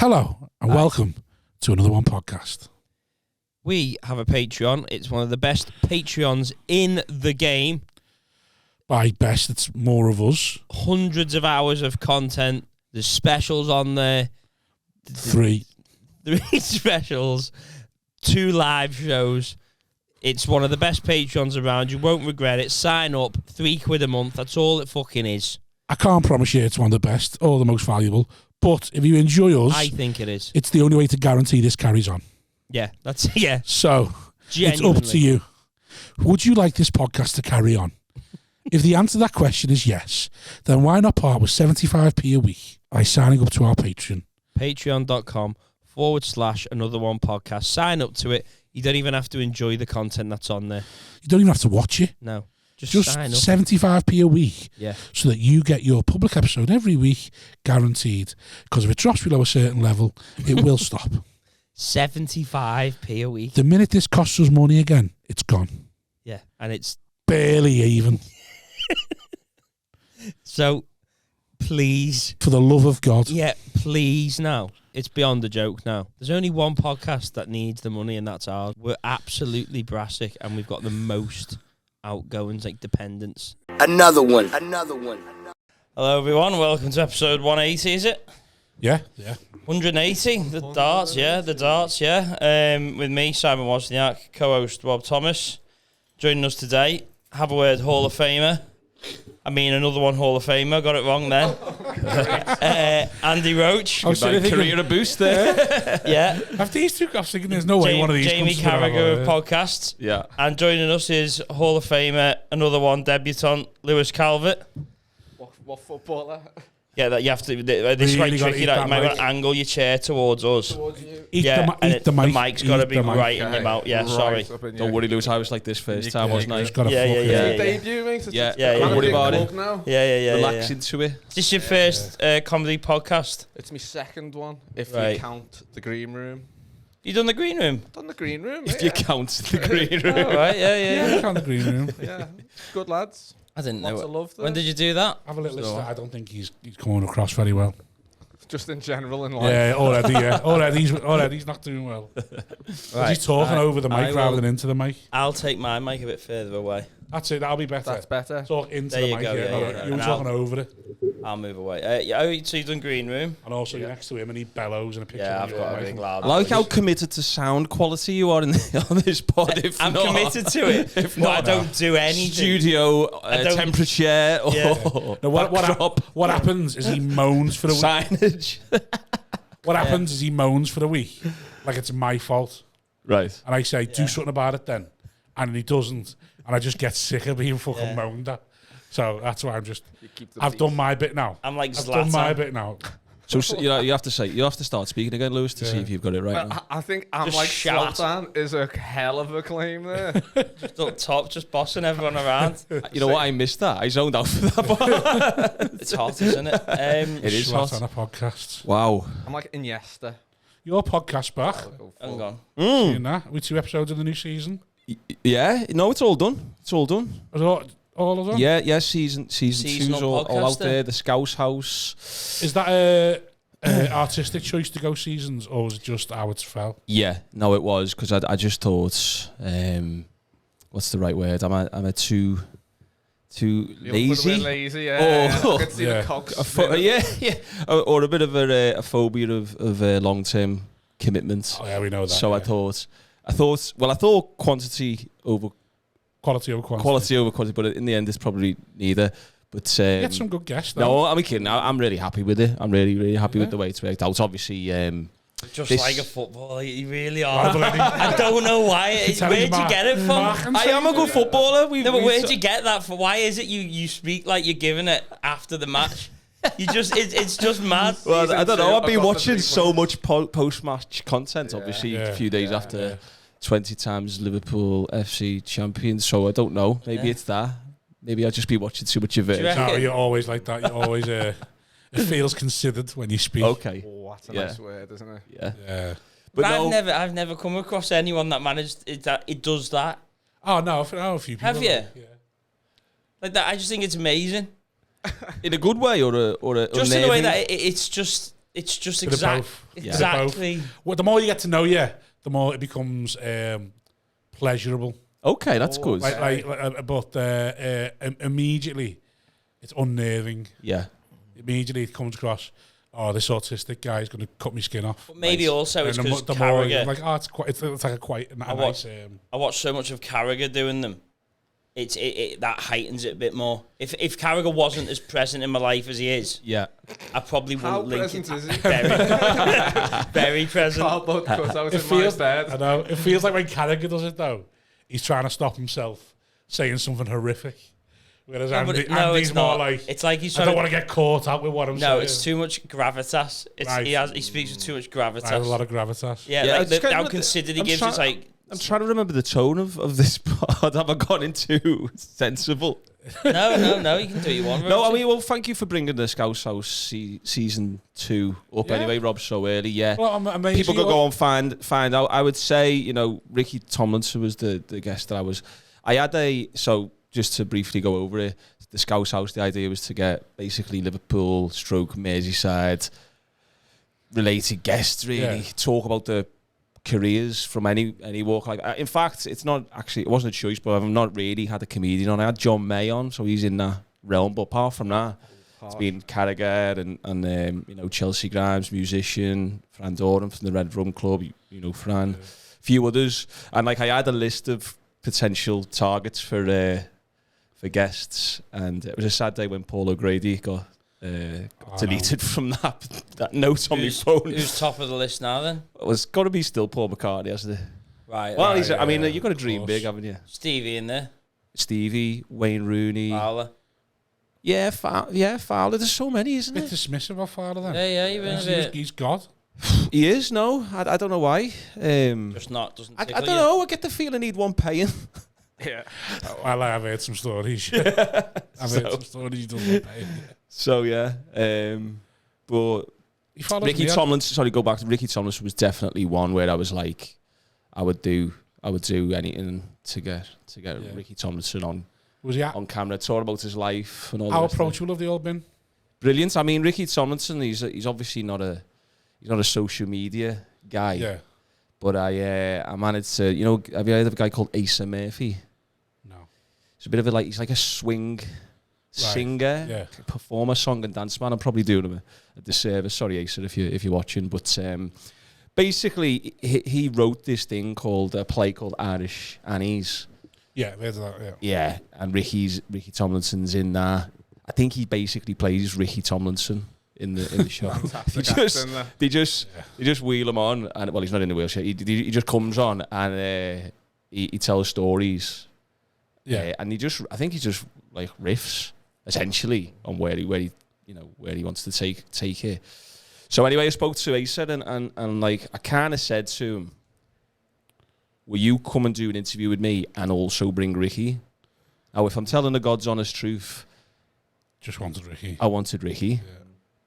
Hello and welcome to another one podcast. We have a Patreon. It's one of the best Patreons in the game. By best, it's more of us. Hundreds of hours of content. There's specials on there. Three specials. 2 live shows. It's one of the best Patreons around. You won't regret it. Sign up. £3 a month. That's all it fucking is. I can't promise you it's one of the best or the most valuable, but if you enjoy us, I think it is. It's the only way to guarantee this carries on. Yeah, that's yeah. So Genuinely. It's up to you. Would you like this podcast to carry on? If the answer to that question is yes, then why not part with 75p a week by signing up to our Patreon? Patreon.com/another one podcast. Sign up to it. You don't even have to enjoy the content that's on there. You don't even have to watch it. No. Just sign up. 75p a week, yeah, so that you get your public episode every week, guaranteed. Because if it drops below a certain level, it will stop. 75p a week. The minute this costs us money again, it's gone. Yeah, and it's barely even. So, please, for the love of God, yeah, please. Now it's beyond a joke. Now there's only one podcast that needs the money, and that's ours. We're absolutely brassic, and we've got the most outgoings, like dependents. Another one. Hello everyone, welcome to episode 180, is it? Yeah. 180, the darts, yeah. With me, Simon Wozniak, co-host Rob Thomas. Joining us today, have a word Hall of Famer. I mean another one Hall of Famer, got it wrong then. Andy Roach. Career a boost there. Yeah. After these two, I was thinking there's no way one of these Jamie Carragher of podcasts. Yeah. And joining us is Hall of Famer, another one debutant, Lewis Calvert. What footballer? Yeah, that you have to. This is quite tricky. That you might want to angle your chair towards us. Eat Yeah, the mic. the mic's got to be the mic. right in your mouth. Yeah, sorry. Don't worry, Lewis. I was like this first time, wasn't I? Just gotta Yeah, fuck yeah, it. yeah. Debut, mate. Yeah, Don't worry about it. Now. Yeah. Relax into it. Is this your first comedy podcast? It's my second one, if Right. you count the green room. You done the green room? Done the green room. If yeah. you count the green room. All right, yeah. Count the green room. Yeah. Good lads. I didn't know. Lots of love there. When did you do that? Have a little listen. I don't think he's coming across very well. Just in general in life. Yeah, already he's not doing well. Right. He's talking over the I mic rather will- than into the mic. I'll take my mic a bit further away. That's it. That'll be better. That's better. Talk into There the you mic. go, yeah. You were And talking over it, I'll move away. So you've done green room? and also you're next to him, and he bellows in a picture. Yeah, of I've you got on a the big mic. loud. I like how committed to sound quality you are on this pod. If I'm not, committed to it. If No, not, I don't do anything. studio don't- temperature or Yeah. No, what happens is he moans for the week. signage. What happens is he moans for the week, like it's my fault, Right. and I say do something about it then, and he doesn't, and I just get sick of being fucking moaned at. So that's why I've done my bit now. I'm like I've done my Zlatan. bit now. So you have to start speaking again, Lewis, to see if you've got it right. now. I think I'm Just like shout. Zlatan is a hell of a claim there. Just up top, just bossing everyone around. You know what? I missed that. I zoned out for that part. It's hot, isn't it? It is Swat hot. on a podcast. Wow. I'm like Iniesta. Your podcast back. Hang on. Seeing that with 2 episodes of the new season. Yeah. No, it's all done. It's all done. Was all of them? Yeah. Season Seasonal two's all out podcaster. there. The Scouse House. Is that a artistic choice to go seasons, or was it just how it's fell? Yeah. No, it was because I just thought, what's the right word? I'm a too lazy. Lazy, yeah. Oh. I could see Yeah. the cogs. Yeah. Or a bit of a phobia of long-term commitment. Oh yeah, we know that. So yeah. I thought quantity over quality over quantity. quality over quantity, but in the end, it's probably neither. But You get some good guests. Though. no, I'm kidding. I'm really happy with it. I'm really happy with the way it's worked out. Obviously, Just This- like a footballer, you really are. Rather than- I don't know why. Tell Where'd his you Mark- get it from? Mark and I am a good footballer. No, but where'd you get that from? Why is it you speak like you're giving it after the match? You just it's just mad. Well, I don't know. I've been I've got the watching 3 so much post-match content. Obviously, Yeah. a few days after 20 times Liverpool FC champions. So I don't know. Maybe it's that. Maybe I'll just be watching too much of it. Do you reckon- No, you're always like that. You're always it feels considered when you speak. Okay. Oh, that's a Yeah. nice word, isn't it? Yeah. Yeah. But no, I've never come across anyone that managed it does that. Oh no, I know a few people. Have you? Yeah. Like that, I just think it's amazing. in a good way or a Just in a way that it's just it's just Bit of both. exactly. Well, the more you get to know you, the more it becomes pleasurable. Okay, that's good. But immediately, it's unnerving. Yeah. Immediately, it comes across. Oh, this autistic guy is going to cut my skin off. But maybe also it's And because the more you're Carragher. like, oh, it's like a quite a nice. I watched so much of Carragher doing them. It that heightens it a bit more. If Carragher wasn't as present in my life as he is, Yeah. I probably How wouldn't link present it. is he? Very present. Cardboard cutout It in my feels. bed. I know. It feels like when Carragher does it though, he's trying to stop himself saying something horrific. Whereas Andy's it's more not. like, It's like he's I trying don't to. want to get caught out with what I'm saying. No, it's too much gravitas. Right. He speaks with too much gravitas. I have a lot of gravitas. Yeah, Yeah, like it's kind how of- considered he I'm gives. trying- It's like I'm trying to remember the tone of this pod. Have I gone into sensible? no. You can do what you want. No, I Roach. mean, well, thank you for bringing the Scouse House season 2 up Yeah. anyway, Rob, so early. Yeah. Well, I'm amazed. People could go and find out. I would say, you know, Ricky Tomlinson was the guest that I had so just to briefly go over it, the Scouse House, the idea was to get basically Liverpool stroke Merseyside related guests, really, talk about the careers from any walk. Like, in fact, it wasn't a choice, but I've not really had a comedian on. I had John May on, so he's in that realm, but apart from that, it's been Carragher and you know, Chelsea Grimes, musician, Fran Doran from the Red Rum Club, you know, Fran, a few others, and like I had a list of potential targets for guests, and it was a sad day when Paul O'Grady got deleted from that note on my phone. Who's top of the list now then? It was got to be still Paul McCartney, hasn't it? Right. Well, right. I mean, you've got to of dream course. big, haven't you? Stevie in there. Stevie, Wayne Rooney, Fowler. yeah, Fowler. There's so many, isn't bit it? dismissive of Father then. Yeah, you've been a bit. He's God. He is. No, I don't know why. Just not doesn't. I tickle don't know. I get the feeling he'd want paying. Yeah. Well, I've heard some stories. I've heard some stories he doesn't pay. So yeah, but He follows Ricky me on- Tomlinson. Sorry, go back to Ricky Tomlinson was definitely one where I was like, I would do anything to get Ricky Tomlinson on Was he on camera, talk about his life and all. How the rest of it. approachable have they all been? Brilliant. I mean, Ricky Tomlinson. He's obviously not a social media guy. Yeah. But I managed to, you know, have you heard of a guy called Asa Murphy? No. He's a bit of he's like a swing singer, Yeah. performer, song and dance man. I'm probably doing him a disservice. Sorry, Asa, if you're watching. But basically, he wrote this thing called a play called Irish Annies. Yeah, there's that. Yeah. Yeah, and Ricky Tomlinson's in there. I think he basically plays Ricky Tomlinson in the show. Fantastic They just wheel him on, and well, he's not in the wheelchair. He just comes on and he tells stories. Yeah. And I think he just like riffs essentially on where he wants to take it. So anyway, I spoke to Asa and like I kind of said to him, "Will you come and do an interview with me and also bring Ricky?" Now, if I'm telling the God's honest truth, Just wanted Ricky. I wanted Ricky.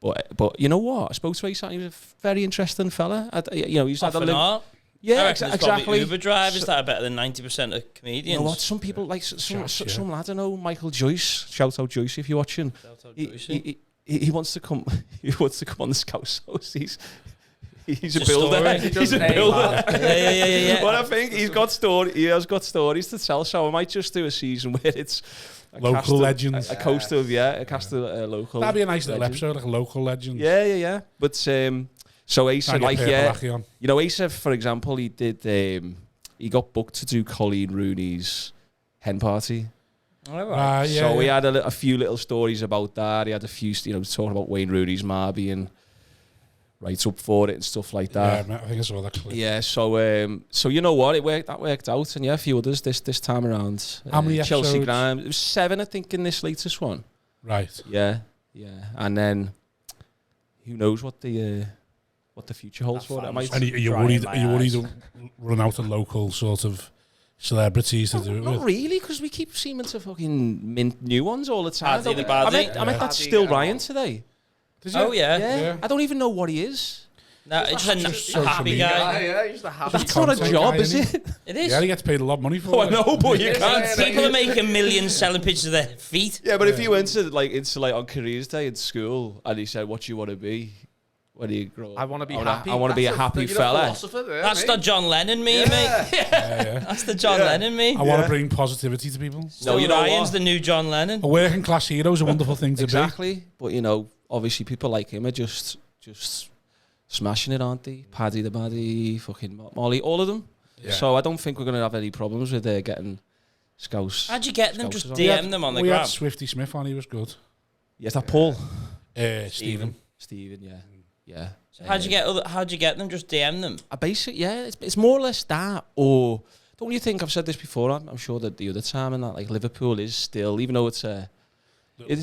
But you know what? I spoke to Asa. He was a very interesting fella. He's had Off a and art. yeah, I reckon there's probably exactly. Uber drivers that are better than 90% of comedians. You know what? Some people like Josh, yeah. some lad I know, Michael Joyce. Shout out Joyce if you're watching. Shout out Joycey. He wants to come. He wants to come on the Scouse House. He's a a builder. story. He's a builder. Yeah. But I think he has got stories to tell. So I might just do a season where it's a Local cast of- legends. a cast of local. That'd be a nice little legends. episode, like a local legend. Yeah. But so Asa, Try and like get Purple Aki on. you know, Asa, for example, he did. He got booked to do Colleen Rooney's hen party. All right. Yeah, So we yeah. had a few little stories about that. He had a few, talking about Wayne Rooney's ma being right up for it and stuff like that. Yeah, I think I saw that clip. Yeah, so you know what, it worked out, and yeah, a few others this time around. How many Chelsea episodes? Grimes, it was 7, I think, in this latest one. Right. Yeah, and then who knows what the future holds for it. I might. And are you Dry worried? in Are my you worried eyes. to run out of local sort of celebrities to do it Not with? really, because we keep seeming to fucking mint new ones all the time. Paddy the don't we? Baddy. I met that Paddy, Still Ryan today. Did you? Oh, yeah. Yeah. I don't even know what he is. No, it's Just a social happy media. guy. Yeah, he's the happy. That's not a content job, guy, is isn't it? It is. Yeah, he gets paid a lot of money for Oh, it. I know, but you Yeah, can't. yeah, People are making millions selling pictures of their feet. Yeah, but if you went to like on careers day in school and he said, "What do you want to be?" when you grow up? I want to be wanna- happy. I want to be a That's happy you're fella. philosopher there, That's mate. the John Lennon me, Yeah. mate. Yeah. That's the John Lennon me. I want to bring positivity to people. Still you know Ryan's what? the new John Lennon. A working class hero is a wonderful thing to Exactly. But, you know, obviously people like him are just smashing it, aren't they? Paddy the Baddy, fucking Molly, all of them. be. Yeah. So I don't think we're going to have any problems with getting Scouse. How'd you get them? Just Scousers on. DM them on the we gram. had Swifty Smith on, he was good. Yes, that Paul. Stephen. Stephen, yeah. Yeah. So how'd you get them? Just DM them. It's more or less that. Or don't you think, I've said this before, I'm sure that the other time, and that like Liverpool is still, even though it's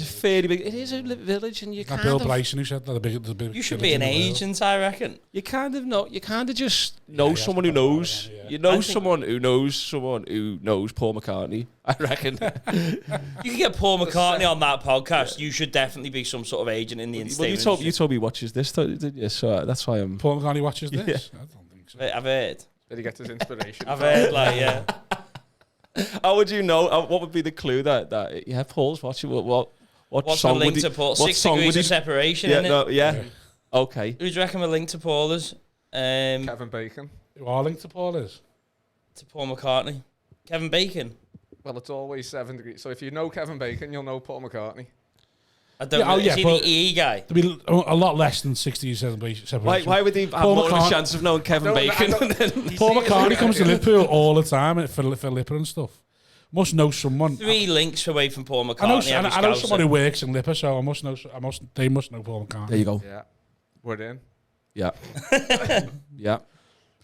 fairly big, it is a village, and you That kind Bill of Bryson who said that the big You should village be in an the world. agent, I reckon. you kind of just know yeah, someone who that's about knows. right, yeah. You know I think- someone who knows Paul McCartney, I reckon. You can get Paul McCartney on that podcast. You should definitely be some sort of agent in the Well, entertainment. you told me he watches this, didn't you? So that's why I'm. Paul McCartney watches this? Yeah. I don't think so. I've heard. Did he get his inspiration? I've from? heard, like, yeah. How would you know? What would be the clue that yeah, Paul's watching? What What's the song link would he? to Paul? What 6 song degrees would of he? separation, Yeah, innit? no, yeah. Okay. Who do you reckon the link to Paul is? Kevin Bacon. Who our link to Paul is? To Paul McCartney. Kevin Bacon. Well, it's always 7 degrees. So if you know Kevin Bacon, you'll know Paul McCartney. I don't Yeah, know. oh, Is yeah, he but- the EE guy? There'll be a lot less than 60 separation. Why would he have Paul more of a McCart- chance of knowing Kevin No, Bacon? I don't- Paul McCartney Yeah. comes to Liverpool all the time for Lipper and stuff. Must know someone. 3 links away from Paul I know, McCartney. I know someone who works in Lipper, so they must know Paul McCartney. There you go. Yeah. We're in. Yeah. Yeah.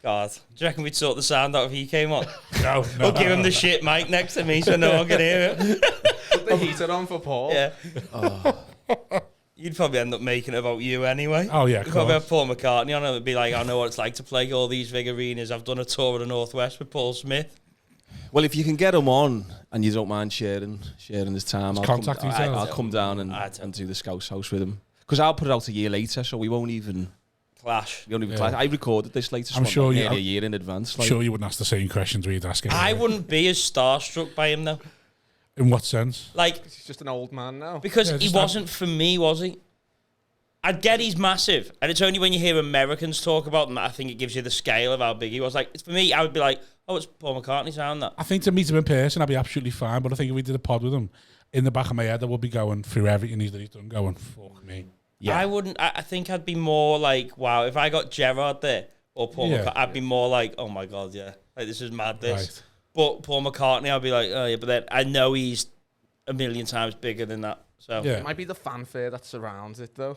God. Do you reckon we'd sort the sound out if he came on? No, Or give him the shit mic next to me so no one can hear it? Put the heater on for Paul. Yeah. Oh. You'd probably end up making it about you anyway. Oh, yeah, You'd of probably course. have Paul McCartney on it. It'd be like, I know what it's like to play all these big arenas. I've done a tour of the Northwest with Paul Smith. Well, if you can get him on and you don't mind sharing his time, His contact details. I'll come down and do the Scouse House with him. Because I'll put it out a year later, so we won't even Clash. Yeah. clash. I recorded this latest I'm one sure you- nearly a year in advance. I'm sure you wouldn't ask the same questions we'd ask him. I wouldn't be as starstruck by him though. In what sense? Like, He's just an old man now. because Yeah, he just wasn't for me, was he? I'd get he's massive, and it's only when you hear Americans talk about him that I think it gives you the scale of how big he was. Like, for me, I would be like, oh, it's Paul McCartney sound that. I think to meet him in person, I'd be absolutely fine. But I think if we did a pod with him, in the back of my head, I would be going through everything that he's done, going, fuck me. I wouldn't. I think I'd be more like, wow, if I got Gerard there or Paul Yeah. McCartney, I'd be more like, oh my god, yeah, like this is mad. This, Right. but Paul McCartney, I'd be like, oh yeah, but then I know he's a million times bigger than that. So Yeah. It might be the fanfare that surrounds it, though.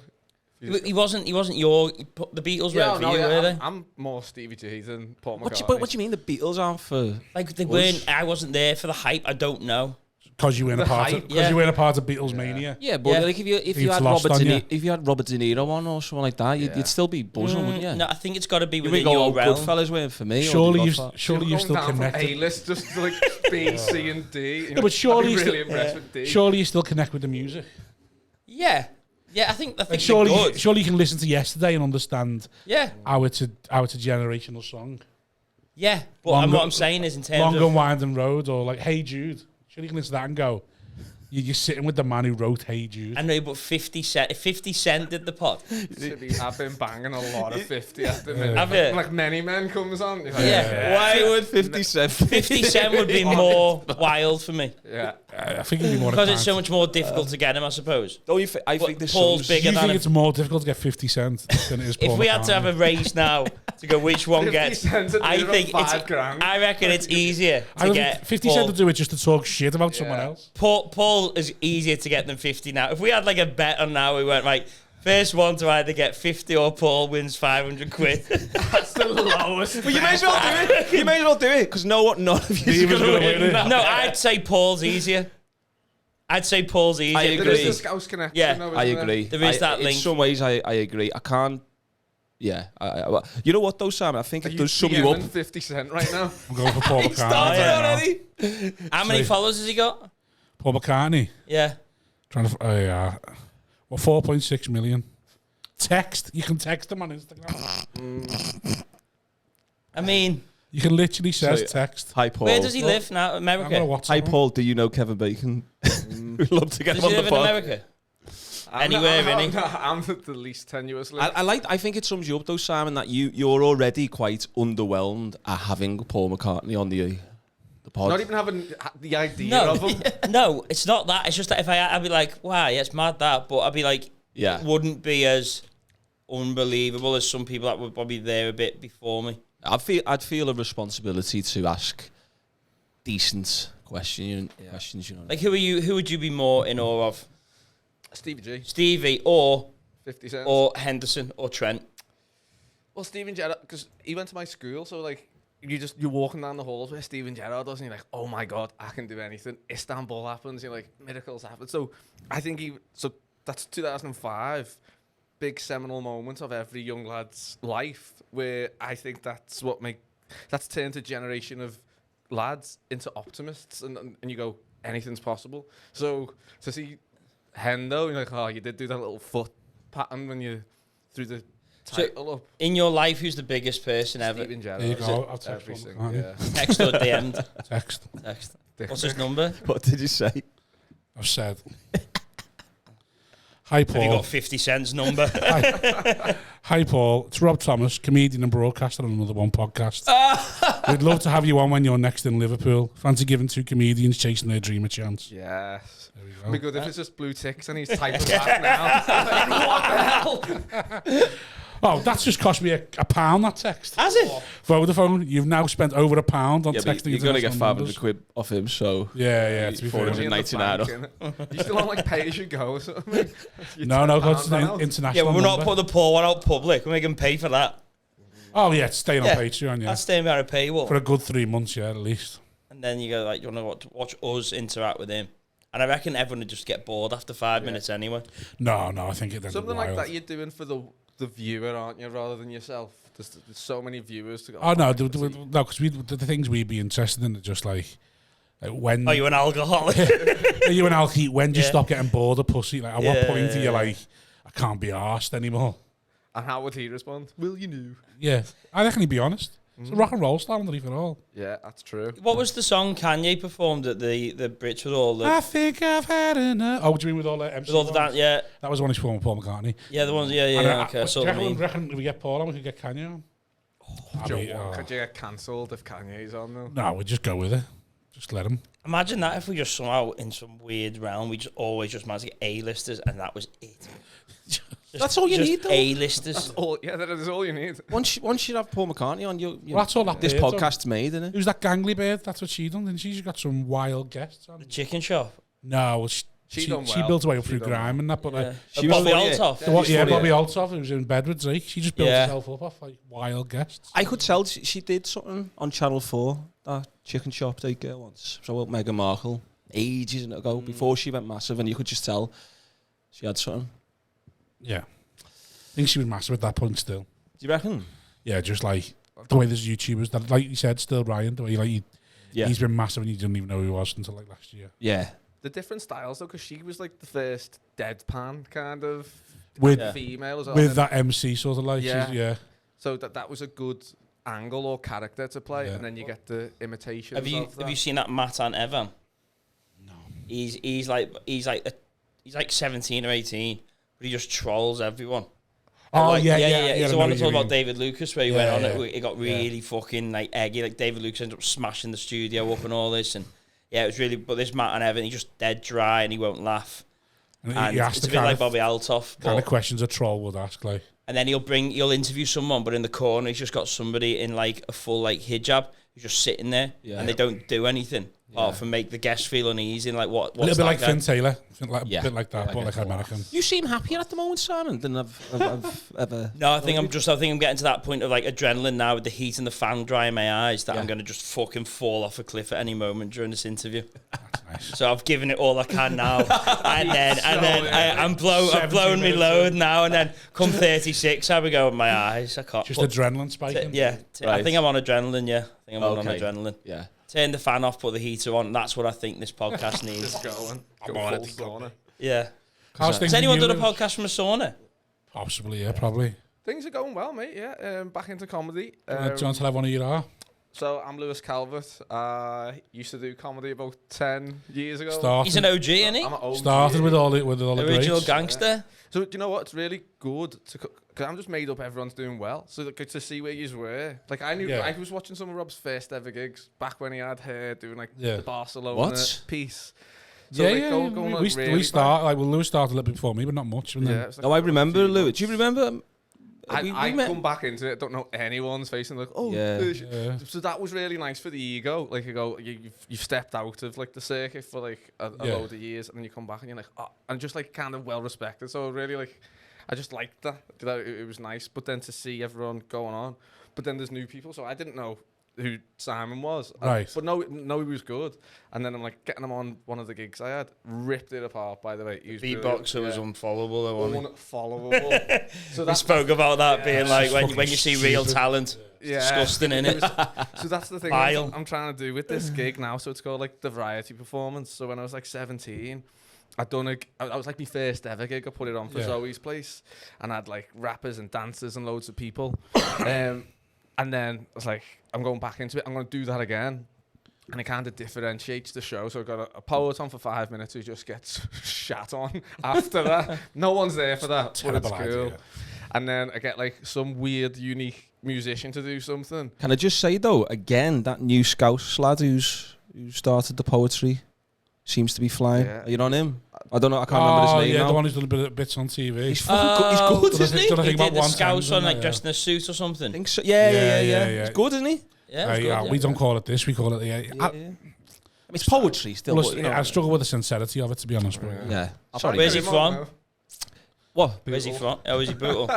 he wasn't your. The Beatles weren't for you, were they? I'm more Stevie G than Paul What McCartney. do you mean the Beatles aren't for? Like they weren't. I wasn't there for the hype. I don't know. Because you were in a The part hype, of, yeah. you were in a part of Beatles mania. Yeah, but Yeah. like if you It's had lost Robert on you. if you had Robert De Niro on or something like that, Yeah. you'd still be buzzing, wouldn't you? No, I think it's got to be You within would go, your oh, realm. Goodfellas weren't for me. Surely or you, The Godfather. surely you're Going still down from connected. A-list just to like B, C, and D. No, but surely I'd you be still, really impressed with D. surely you still connect with the music. Yeah, yeah. I think Like they're surely, good. surely you can listen to Yesterday and understand Yeah, how it's a generational song. yeah. But Longer- what I'm saying is, in terms Long of and Winding Road or like Hey Jude. Surely you can listen to that and go, you're sitting with the man who wrote Hey Jude. I know, but 50 Cent. If 50 Cent did the pod, I've been banging a lot of 50 at the minute. Have you? Like Many Men comes on. You're like, yeah. Why would 50 Cent? 50 Cent would be more wild for me Yeah. I think it'd be more because it's advanced. so much more difficult to get him, I suppose. Don't you I But think the Paul's songs- bigger Do you than think him. it's more difficult to get 50 Cent than it is Paul If we had to have McCartney? a race now to go which one 50 gets, Cent's a I deal of think it's. £5,000. I reckon it's easier I to don't get think 50 Paul. Cent to do it just to talk shit about someone Yeah. else. Paul is easier to get than 50 now. If we had like a bet on now, we went right. First one to either get 50 or Paul wins 500 quid. That's the lowest. Well, you may as well do it. You may as well do it because none of you He is was going to gonna win. win it. that. No, I'd say Paul's easier. I'd say Paul's easier. I There agree. is the Scouse connection. Yeah, though, I isn't there? agree. There is that in link. some ways, I agree. I can't. Yeah. Well, you know what though, Sam? I think Are it you does sum you up. DMing 50 Cent right now? I'm going for Paul McCartney. Started right now. already. How many Sorry. followers has he got? Paul McCartney. Yeah. Trying to. Yeah. Well, 4.6 million. Text. You can text him on Instagram. I mean, You can literally says So, text. Hi, Paul. where does he live now? I'm gonna America. WhatsApp Hi, him. Paul. Do you know Kevin Bacon? We'd love to get Does him he on live the in pod. America? anywhere, innit? I'm the least tenuous link. I think it sums you up though, Simon, that you're already quite underwhelmed at having Paul McCartney on the pod. Not even having the idea of him. No, it's not that. It's just that if I'd be like, wow, yeah, it's mad that, but I'd be like, Yeah. it wouldn't be as unbelievable as some people that were probably there a bit before me. I'd feel a responsibility to ask decent questions. You know. Like, who would you be more in awe of? Stevie G. Stevie or 50 Cent. or Henderson or Trent? Well, Steven Gerrard, because he went to my school, so like you're walking down the halls where Steven Gerrard does, and you're like, oh my god, I can do anything. Istanbul happens, you're like, miracles happen. So I think that's 2005, big seminal moment of every young lad's life, where I think that's turned a generation of lads into optimists, and you go, anything's possible. So to see Hendo, you're like, oh, you did do that little foot pattern when you threw the title up. In your life, who's the biggest person ever? Steven Gerrard. There you go. I'll text Everything, one. yeah. Text or DM'd? Text. Text. What's his number? What did you say? I've said. Hi, Paul. Have you got 50 Cent's number? Hi, Paul. It's Rob Thomas, comedian and broadcaster on Another One podcast. We'd love to have you on when you're next in Liverpool. Fancy giving two comedians chasing their dream a chance. Yes. There we It'd go. be good if it's just blue ticks and he's typing back now. What the hell? Oh, that's just cost me a pound, that text. Has it? Vodafone, you've now spent over £1 on Yeah, but texting. you're going to get international 500 numbers. quid off him, so... Yeah, to be fair. 499. You still on like pay as you go or something? No, because it's £10 an out. international Yeah, but we're not number. putting the poor one out public. We're making pay for that. Oh, yeah, it's staying Yeah. on Patreon, yeah. That's staying behind a paywall. For a good 3 months, yeah, at least. And then you go, like, you want to watch us interact with him. And I reckon everyone would just get bored after 5 minutes anyway. No, I think it Something like that you're doing for the viewer, aren't you, rather than yourself? There's so many viewers to go. Oh, no, because the things we'd be interested in are just like when... Are you an alcoholic? Are you an alky? When do you Yeah. stop getting bored of pussy? Like, at what point are you like, I can't be arsed anymore? And how would he respond? Will you know? Yeah, I reckon he'd be honest. It's a rock and roll star underneath it all. Yeah, that's true. What was the song Kanye performed at the Brits with all the... I think I've had enough. Oh, do you mean with all the MC with all the ones? yeah, That was one he's performed with Paul McCartney. yeah, the ones, yeah, And okay, I saw do the you meme. reckon if we get Paul on, we could get Kanye on? Could you get cancelled if Kanye's on though? No, we'd just go with it. Just let him. Imagine that if we just somehow, in some weird realm, we just always just managed to get A-listers, and that was it. That's all you Just need, though. A-listers. That is all you need. Once you have Paul McCartney on, Well, that's all that this bird's on. podcast's made, isn't it? Who's that gangly bird? That's what she done, didn't she? She's got some wild guests on. The chicken shop. No, well, she done well. built her way up She through done grime and that, but like, She was Bobby funny, Althoff. the what, she's yeah, funny, Bobby yeah. Althoff, who was in bed with Drake, she just built Yeah. herself up off like wild guests. I could tell she did something on Channel 4, that chicken shop date girl once. So about Meghan Markle, ages ago, before she went massive, and you could just tell she had something. Yeah. I think she was massive at that point still. Do you reckon? Yeah, just like the way there's YouTubers that, like you said, still Ryan, the way like Yeah. he's been massive and you didn't even know who he was until like last year. Yeah. The different styles though, because she was like the first deadpan kind of With female as well. with that MC sort of like, Yeah. yeah. So that was a good angle or character to play, Yeah. and then you get the imitation. Have you seen that Matt and Evan? No. He's like 17 or 18, but he just trolls everyone. Oh, Like, yeah. It's I the know one what that you told about mean. David Lucas, where he Yeah, went on yeah. it. It got really fucking like eggy. Like David Lucas ended up smashing the studio up and all this, and yeah, it was really. But this Matt and Evan, he's just dead dry and he won't laugh. And And he asked it's the a bit kind like of, Bobby Althoff. kind of But, questions a troll would ask, like. and then he'll interview someone, but in the corner he's just got somebody in like a full like hijab who's just sitting there, Yeah. and they don't do anything apart from make the guest feel uneasy and like what. A little bit that like guy? Finn Taylor. A Yeah. bit like that, Yeah, but I like get American. You seem happier at the moment, Simon, than I've ever... No, I think I'm getting to that point of like adrenaline now with the heat and the fan drying my eyes that I'm going to just fucking fall off a cliff at any moment during this interview. That's nice. So I've given it all I can now, and then I've blown 17 me minutes load now, and then come 36, I would go with my eyes. I can't. Just but- adrenaline spiking. yeah, I Right. think I'm on adrenaline. Yeah, I think I'm on Okay. adrenaline. Yeah. Turn the fan off, put the heater on. That's what I think this podcast needs. Just going. I'm Go on full it. sauna. Yeah. How's things Has anyone with done a you? podcast from a sauna? Possibly, yeah, probably. Things are going well, mate. Yeah, back into comedy. Do you want to tell everyone who you are? So I'm Lewis Calvert. Used to do comedy about 10 years ago. He's an OG, isn't he? I'm an OG. Started with all the Original greats. gangster. So do you know what? It's really good because I'm just made up. Everyone's doing well. So like, to see where you were. Like I knew. Yeah. I was watching some of Rob's first ever gigs back when he had hair doing like Yeah. the Barcelona What? piece. So, Yeah, like, yeah. going, like, we really started like Lewis started a little bit before me, but not much. And back. then, Yeah, it was like No, I remember, 14 Lou. months. Do you remember? I met. come back into it. Don't know anyone's face and like, oh, Yeah. Yeah. So that was really nice for the ego. Like you've stepped out of like the circuit for like a Yeah. load of years, and then you come back and you're like, oh, and just like kind of well respected. So really like, I just liked that. It was nice. But then to see everyone going on, but then there's new people. So I didn't know who Simon was. Right. But no, he was good. And then I'm like getting him on one of the gigs I had, ripped it apart. By the way, he was Beatboxer was unfollowable, though, wasn't unfollowable. So he? We that's spoke about that being like when Fucking you see real stupid. talent. yeah. Disgusting, innit? So that's the thing Vile. I'm trying to do with this gig now. So it's called like the variety performance. So when I was like 17, I was like my first ever gig. I put it on for Yeah. Zoe's place, and I had like rappers and dancers and loads of people. And then I was like, I'm going back into it. I'm going to do that again. And it kind of differentiates the show. So I've got a poet on for 5 minutes who just gets shat on after that. No one's there for that, but it's Terrible cool. idea. And then I get like some weird, unique musician to do something. Can I just say though, again, that new Scouse lad who started the poetry seems to be flying. Yeah. Are you on him? I don't know. I can't remember his name yeah, now. the one who's done a bit of bits on TV. He's fucking good. He's good, Did I isn't think- he? did I He think about did the one Scouts time, on like yeah. dressed in a suit or I something. think so. Yeah. Yeah. He's good, isn't he? Yeah, it's good, yeah, we don't call it this. We call it I mean, it's poetry still. Well, but, you know. I struggle with the sincerity of it, to be honest. Bro. Yeah. I'll Sorry. probably Where's he get him on from? now. What? Where's he from? Oh, is he brutal?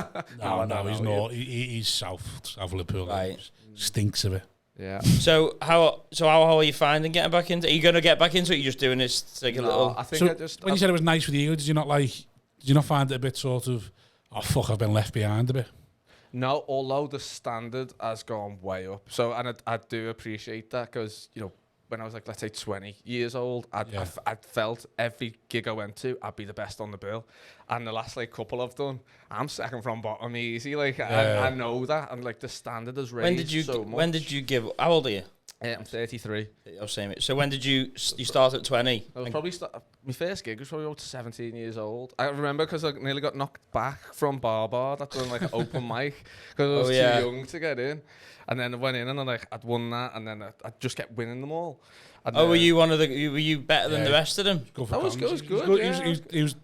No, he's not. He's south Liverpool. Right. Stinks of it. Yeah. So how are you finding getting back into? Are you going to get back into it? You're just doing this to take a little. I think So I just when you said it was nice with you, did you not find it a bit sort of, oh fuck, I've been left behind a bit? no, although the standard has gone way up. So, and I do appreciate that because, you know, when I was like, let's say 20 years old, I'd felt every gig I went to, I'd be the best on the bill. And the last like couple I've done, I'm second from bottom easy. Like I know that, and like the standard has raised so much. When did you give? How old are you? I'm 33. I was saying it. So when did you start at 20? I was probably my first gig was probably about 17 years old. I remember because I nearly got knocked back from Bar that doing like an open mic because I was too young to get in. And then I went in and I'd won that, and then I just kept winning them all. And Were you one of the? Were you better than the rest of them? I was good. Yeah. He was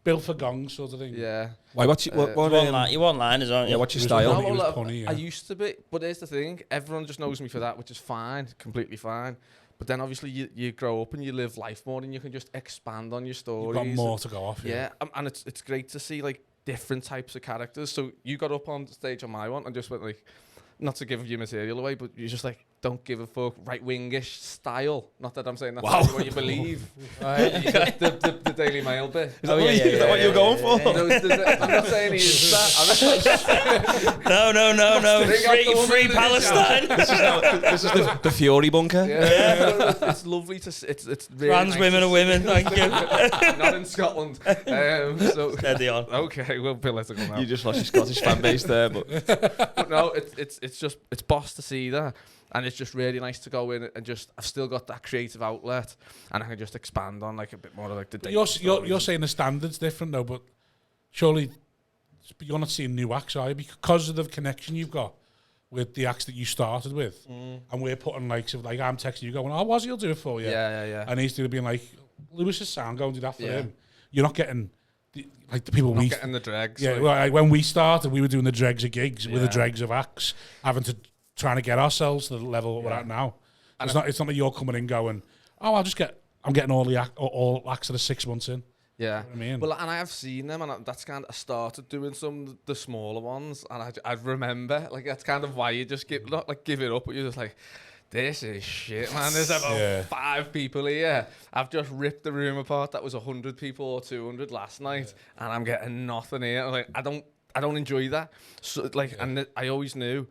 built for gongs, sort of thing. Yeah. Why? What? You You want liners, aren't you? Yeah. What's your He was style? funny. He was funny, yeah. I used to be, but here's the thing: everyone just knows me for that, which is fine, completely fine. But then obviously you grow up and you live life more, and you can just expand on your stories. You've got more to go off. Yeah, and it's great to see like different types of characters. So you got up on stage on my one and just went like, not to give your material away, but you just like don't give a fuck, right-wingish style. Not that I'm saying that's what you believe. the Daily Mail bit. Oh yeah, Is that what you're going for? I'm not saying he is that. No. Free Palestine. This is the Fury bunker. Yeah. It's lovely to see. It's really Trans nice women to are women. Thank you. Not in Scotland. So Steady on. okay, we're political now. You just lost your Scottish fan base there, but No, it's boss to see that, and it's just really nice to go in and just I've still got that creative outlet, and I can just expand on like a bit more of like the. But you're saying the standard's different though, but surely you're not seeing new acts, are you? Because of the connection you've got with the acts that you started with, and we're putting like I'm texting you going, oh, was he'll do it for you? Yeah. And he's being like, Lewis's sound, go and do that for him. You're not getting the people Not getting the dregs. Yeah, like, well, when we started, we were doing the dregs of gigs with the dregs of acts, trying to get ourselves to the level we're at now. It's not that you're coming in going, oh, I'm getting all acts that are 6 months in. yeah. You know what I mean? Well, and I have seen them, and that's kind of I started doing some of the smaller ones, and I remember like that's kind of why you just not like give it up, but you're just like, this is shit, man. There's about 5 people here. I've just ripped the room apart. That was 100 people or 200 last night, and I'm getting nothing here. Like I don't enjoy that. So like, and I always knew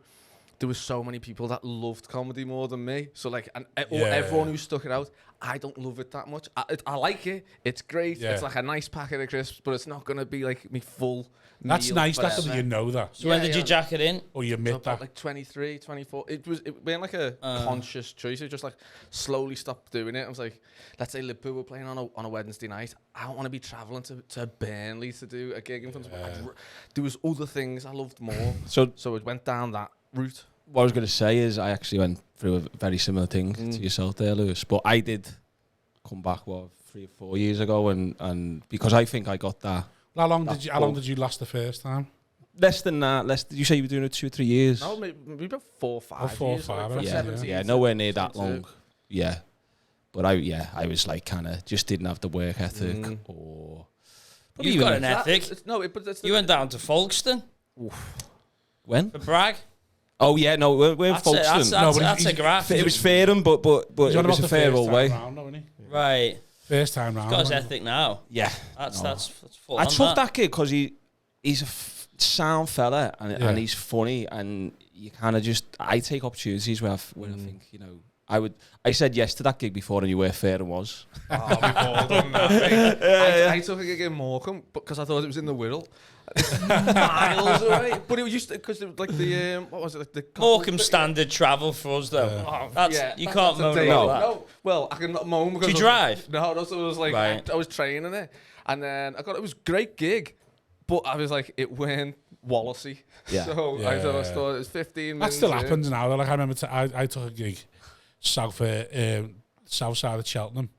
there was so many people that loved comedy more than me. So like, and everyone who stuck it out, I don't love it that much. I like it. It's great. Yeah. It's like a nice packet of crisps, but it's not gonna be like me full. That's meal nice. forever. That's that you know that. So when did you jack it in? Or you admit that. Like 23, 24. It wasn't like a conscious choice. It just like slowly stopped doing it. I was like, let's say Liverpool were playing on a Wednesday night. I don't want to be travelling to Burnley to do a gig in front of me. There was other things I loved more. So it went down that route. What I was going to say is I actually went through a very similar thing to yourself there, Lewis. But I did come back, 3 or 4 years ago, and because I think I got that. How long did you last the first time? Less than that. Did you say you were doing it 2 or 3 years? No, maybe about 4 or 5 4 or years. 5, Like, Yeah, nowhere near that long. Yeah. But I was like kind of just didn't have the work ethic or... You've got an ethic. You went down to Folkestone. When? For Bragg. Oh yeah, no, we're in Folkestone. That's a graph. It was Fareham, but it was a fair old way. Right. First time round. He's got his ethic now. Yeah. That's full I on took that kid because he's a sound fella and he's funny, and you kind of just... I take opportunities where I think, you know... I said yes to that gig before I knew where Fareham was. Oh, we've all done that. I took a gig in Morecambe because I thought it was in the Wirral. Miles away. But it was just because it was like the... what was it? Like the Morecambe standard travel for us, though. You can't moan about that. No, well, I can not moan because... Do you drive? No, that's what it was like. Right. I was training it. And then it was a great gig. But I was like, it went Wallacey. Yeah. So I thought it was 15 minutes. That still happens now. Like I remember I took a gig south side of Cheltenham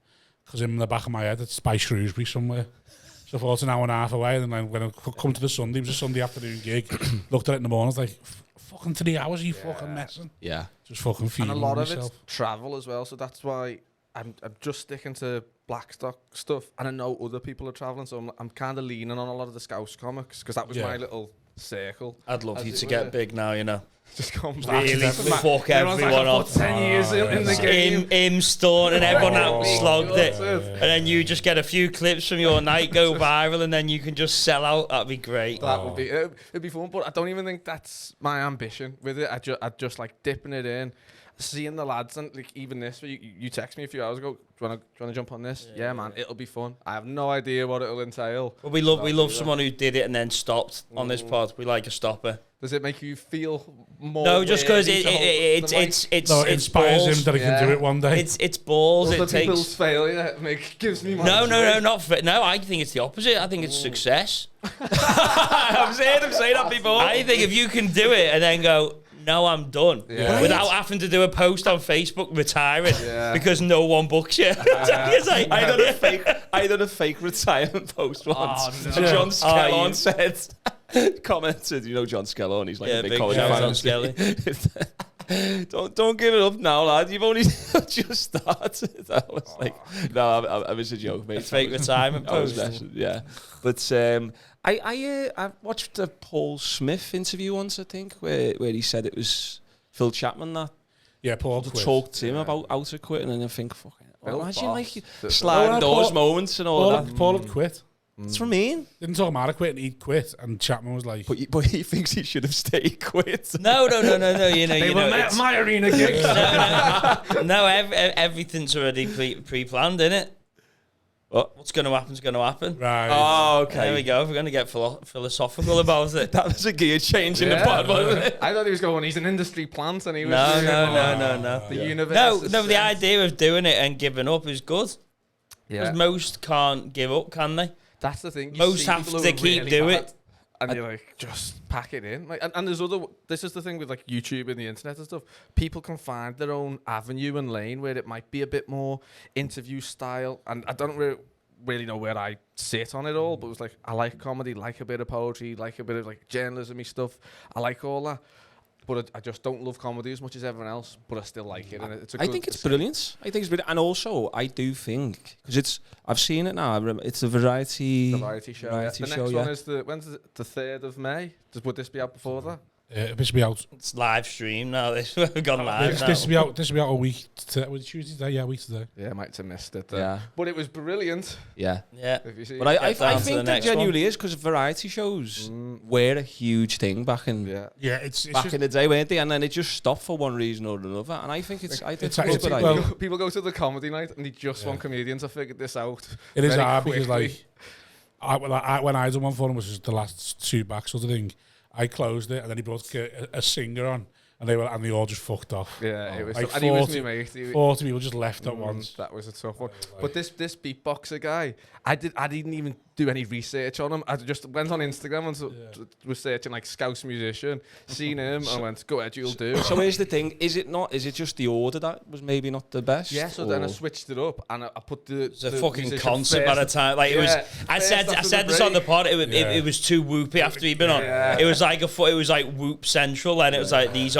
because in the back of my head it's by Shrewsbury somewhere. So I thought it's an hour and a half away, and then when I come to the Sunday, it was a Sunday afternoon gig. Looked at it in the morning, I was like, fucking 3 hours, are you fucking messing? Yeah. Just fucking feeling And a lot myself. of it's travel as well, so that's why I'm just sticking to Blackstock stuff, and I know other people are travelling, so I'm kind of leaning on a lot of the Scouse comics, because that was my little circle. I'd love you to get big now, you know. Just come back. Really fuck everyone up. 10 years in the game. Him, Stone, and everyone out slogged it. And then you just get a few clips from your night, go viral, and then you can just sell out. That'd be great. That would be it'd be fun, but I don't even think that's my ambition with it. I just like dipping it in, seeing the lads, and like even this. You text me a few hours ago. Do you want to jump on this? Yeah, man, it'll be fun. I have no idea what it'll entail. But we love someone who did it and then stopped on this pod. We like a stopper. Does it make you feel more? No, just because it inspires him that he can do it one day. It's balls. Other It takes people's failure gives me my no, joy. no. I think it's the opposite. I think it's success. I've seen him say that before. I think if you can do it and then go, no, I'm done, without having to do a post on Facebook retiring because no one books you. It's like, I done a fake retirement post once. no. And John Skellon said, commented, you know John Skellon, he's like a big comedy shout fan. out Skelly. Don't give it up now, lad. You've only just started. I was like, no, I was a joke, mate. Fake retirement post. Yeah, but I watched a Paul Smith interview once, I think, where he said it was Phil Chapman that Paul talked to him about how to quit, and then I think, fucking, imagine boss. like sliding doors moments and all that. Paul had quit. That's what I mean. Didn't talk about it quit, and he'd quit, and Chapman was like, But he thinks he should have stayed quit. No. You know, They were my arena gigs. no, everything's already pre-planned, isn't it? What's going to happen's going to happen. right. Oh, okay. There we go. We're going to get philosophical about it. That was a gear change in the pod, wasn't it? I thought he was going, he's an industry plant, and he was No. the universe. No, the idea of doing it and giving up is good. Yeah. Because most can't give up, can they? That's the thing. You Most see have people to who are keep really doing bad, it. and you're like, just pack it in. Like, and there's other. This is the thing with like YouTube and the internet and stuff. People can find their own avenue and lane where it might be a bit more interview style. And I don't really know where I sit on it all, but it was like I like comedy, like a bit of poetry, like a bit of like journalism-y stuff. I like all that. But I just don't love comedy as much as everyone else, but I still like it. And I think it's brilliant. I think it's brilliant. And also, I do think, because I've seen it now, it's a variety show. Variety the show, next one is when's the 3rd of May? Would this be out before that? This will be out. It's live stream now. We've gone live now. This will be out. This will be out a week. Was it Tuesday today? Yeah, a week today. Yeah, I might have missed it. Yeah. But it was brilliant. Yeah. Yeah. If you see But it. I Get down to think the that next genuinely is because variety shows were a huge thing back in Yeah, it's back just, in the day, weren't they? And then it just stopped for one reason or another. And I think it's it's a good well, idea. People go to the comedy night and they just want comedians to figure this out. it is very hard because quickly. when I done one for him, which was the last 2 back sort of thing, I closed it and then he brought a singer on and they all just fucked off. Yeah, it was. Like Tough. And he was 40 my mate. 40 people just left at once. That was a tough one. But this beatboxer guy, I didn't even do any research on him. I just went on Instagram and was searching like Scouse musician, seen him, and I went, go ahead, you'll do. So here's the thing: is it just the order that was maybe not the best? Yeah, so then I switched it up and I put the. It's a fucking musician concert by the first. time. Like it was. I said this on the pod. It was too whoopy after he'd been on. Yeah. It was like it was like whoop central, and it was like these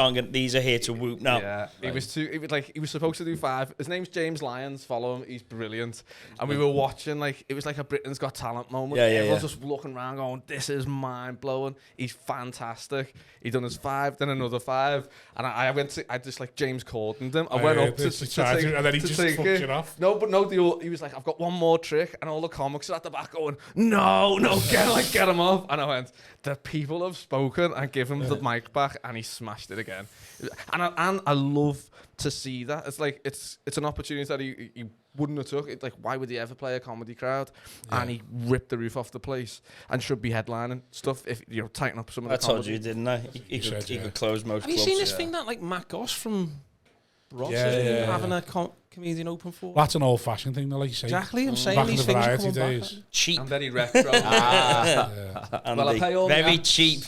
are here to whoop now. Yeah, it was too. It was like he was supposed to do 5. His name's James Lyons. Follow him. He's brilliant. And we were watching like it was like a Britain's Got Talent moment. Yeah, Everyone's just looking around, going, "This is mind blowing." He's fantastic. He done his 5, then another 5, and I went to. I just like James Corden'd him. I went up to charge take, and then he to just take fucked it. it off. No, but no, he was like, "I've got one more trick," and all the comics are at the back going, "No, get him off!" And I went, "The people have spoken," and give him the mic back, and he smashed it again. And I love to see that. It's like it's an opportunity that he wouldn't have took. It's like, why would he ever play a comedy crowd? And he ripped the roof off the place and should be headlining stuff if you know tighten up some of the I told comedy. you, didn't I? He could close most Have you clubs. seen this thing that like Matt Goss from Roach Yeah, has been yeah, having a comedian open for? That's an old-fashioned thing, though, like you say. Exactly, I'm saying Back in these the things are variety coming days. back. Cheap. I'm very retro. And Well, I pay all very my- cheap.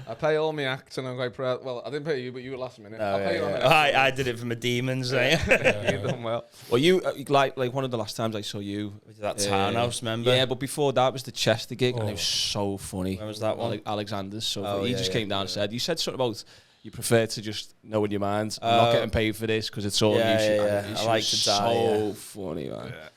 I pay all my acts and I'm quite proud. Well, I didn't pay you, but you were last minute. No, I'll pay you on I did it for my demons. Eh? You done well. Well, you like one of the last times I saw you. That townhouse, remember? Yeah, but before that was the Chester gig, and it Oh. was so funny. When was that one? Alexander's. So Oh, he yeah, just yeah, came down and said, you said something about you prefer to just know in your mind, I'm not getting paid for this because it's all Yeah, you. yeah, And I like to die, So yeah. funny, man. Yeah.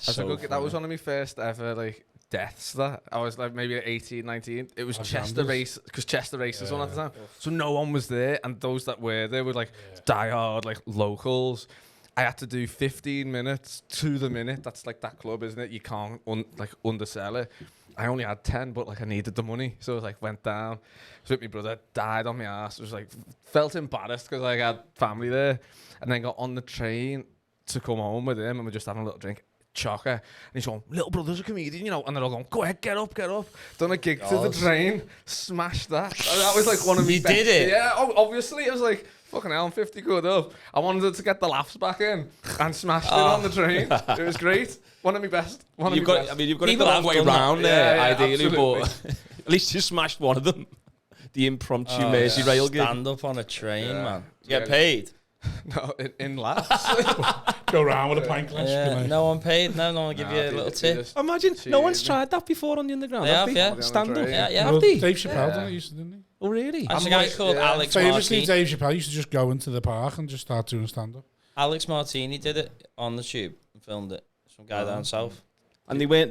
So That funny. was one of my first ever like deaths. That I was like maybe 18, 19. It was Chester race because Chester races on at the time, so no one was there, and those that were there were like diehard like locals. I had to do 15 minutes to the minute. That's like that club, isn't it? You can't undersell it. I only had 10, but like I needed the money, so I was like went down. Was with my brother, died on my ass. Was like felt embarrassed because I had family there, and then got on the train to come home with him, and we're just having a little drink. Chocker, and he's going, little brother's a comedian, you know, and they're all going, go ahead, get up. Done a gig to the train, smashed that. And that was like one of me. You did it? Yeah, obviously. I was like, fucking hell, I'm 50 quid up. I wanted to get the laughs back in and smashed it on the train. It was great. One of my best. You've got it the People long have way done that. round there, Yeah, ideally, absolutely. but at least you smashed one of them. The impromptu Oh, Mersey rail gig. Stand up on a train, Yeah. man. You get Yeah. paid? No, in laughs. Go round with a pint glass. Yeah. No one paid. No one give you a little tip. Imagine, no one's Cheers. tried that before on the underground. They have have, they? yeah. Stand up. Yeah, Yeah, Well, have they? Dave Chappelle done it, used to, didn't he? Oh, really? There's a guy called yeah. Alex Famously, Martini. Dave Chappelle used to just go into the park and just start doing stand-up. Alex Martini did it on the tube and filmed it. Some guy down south. And they weren't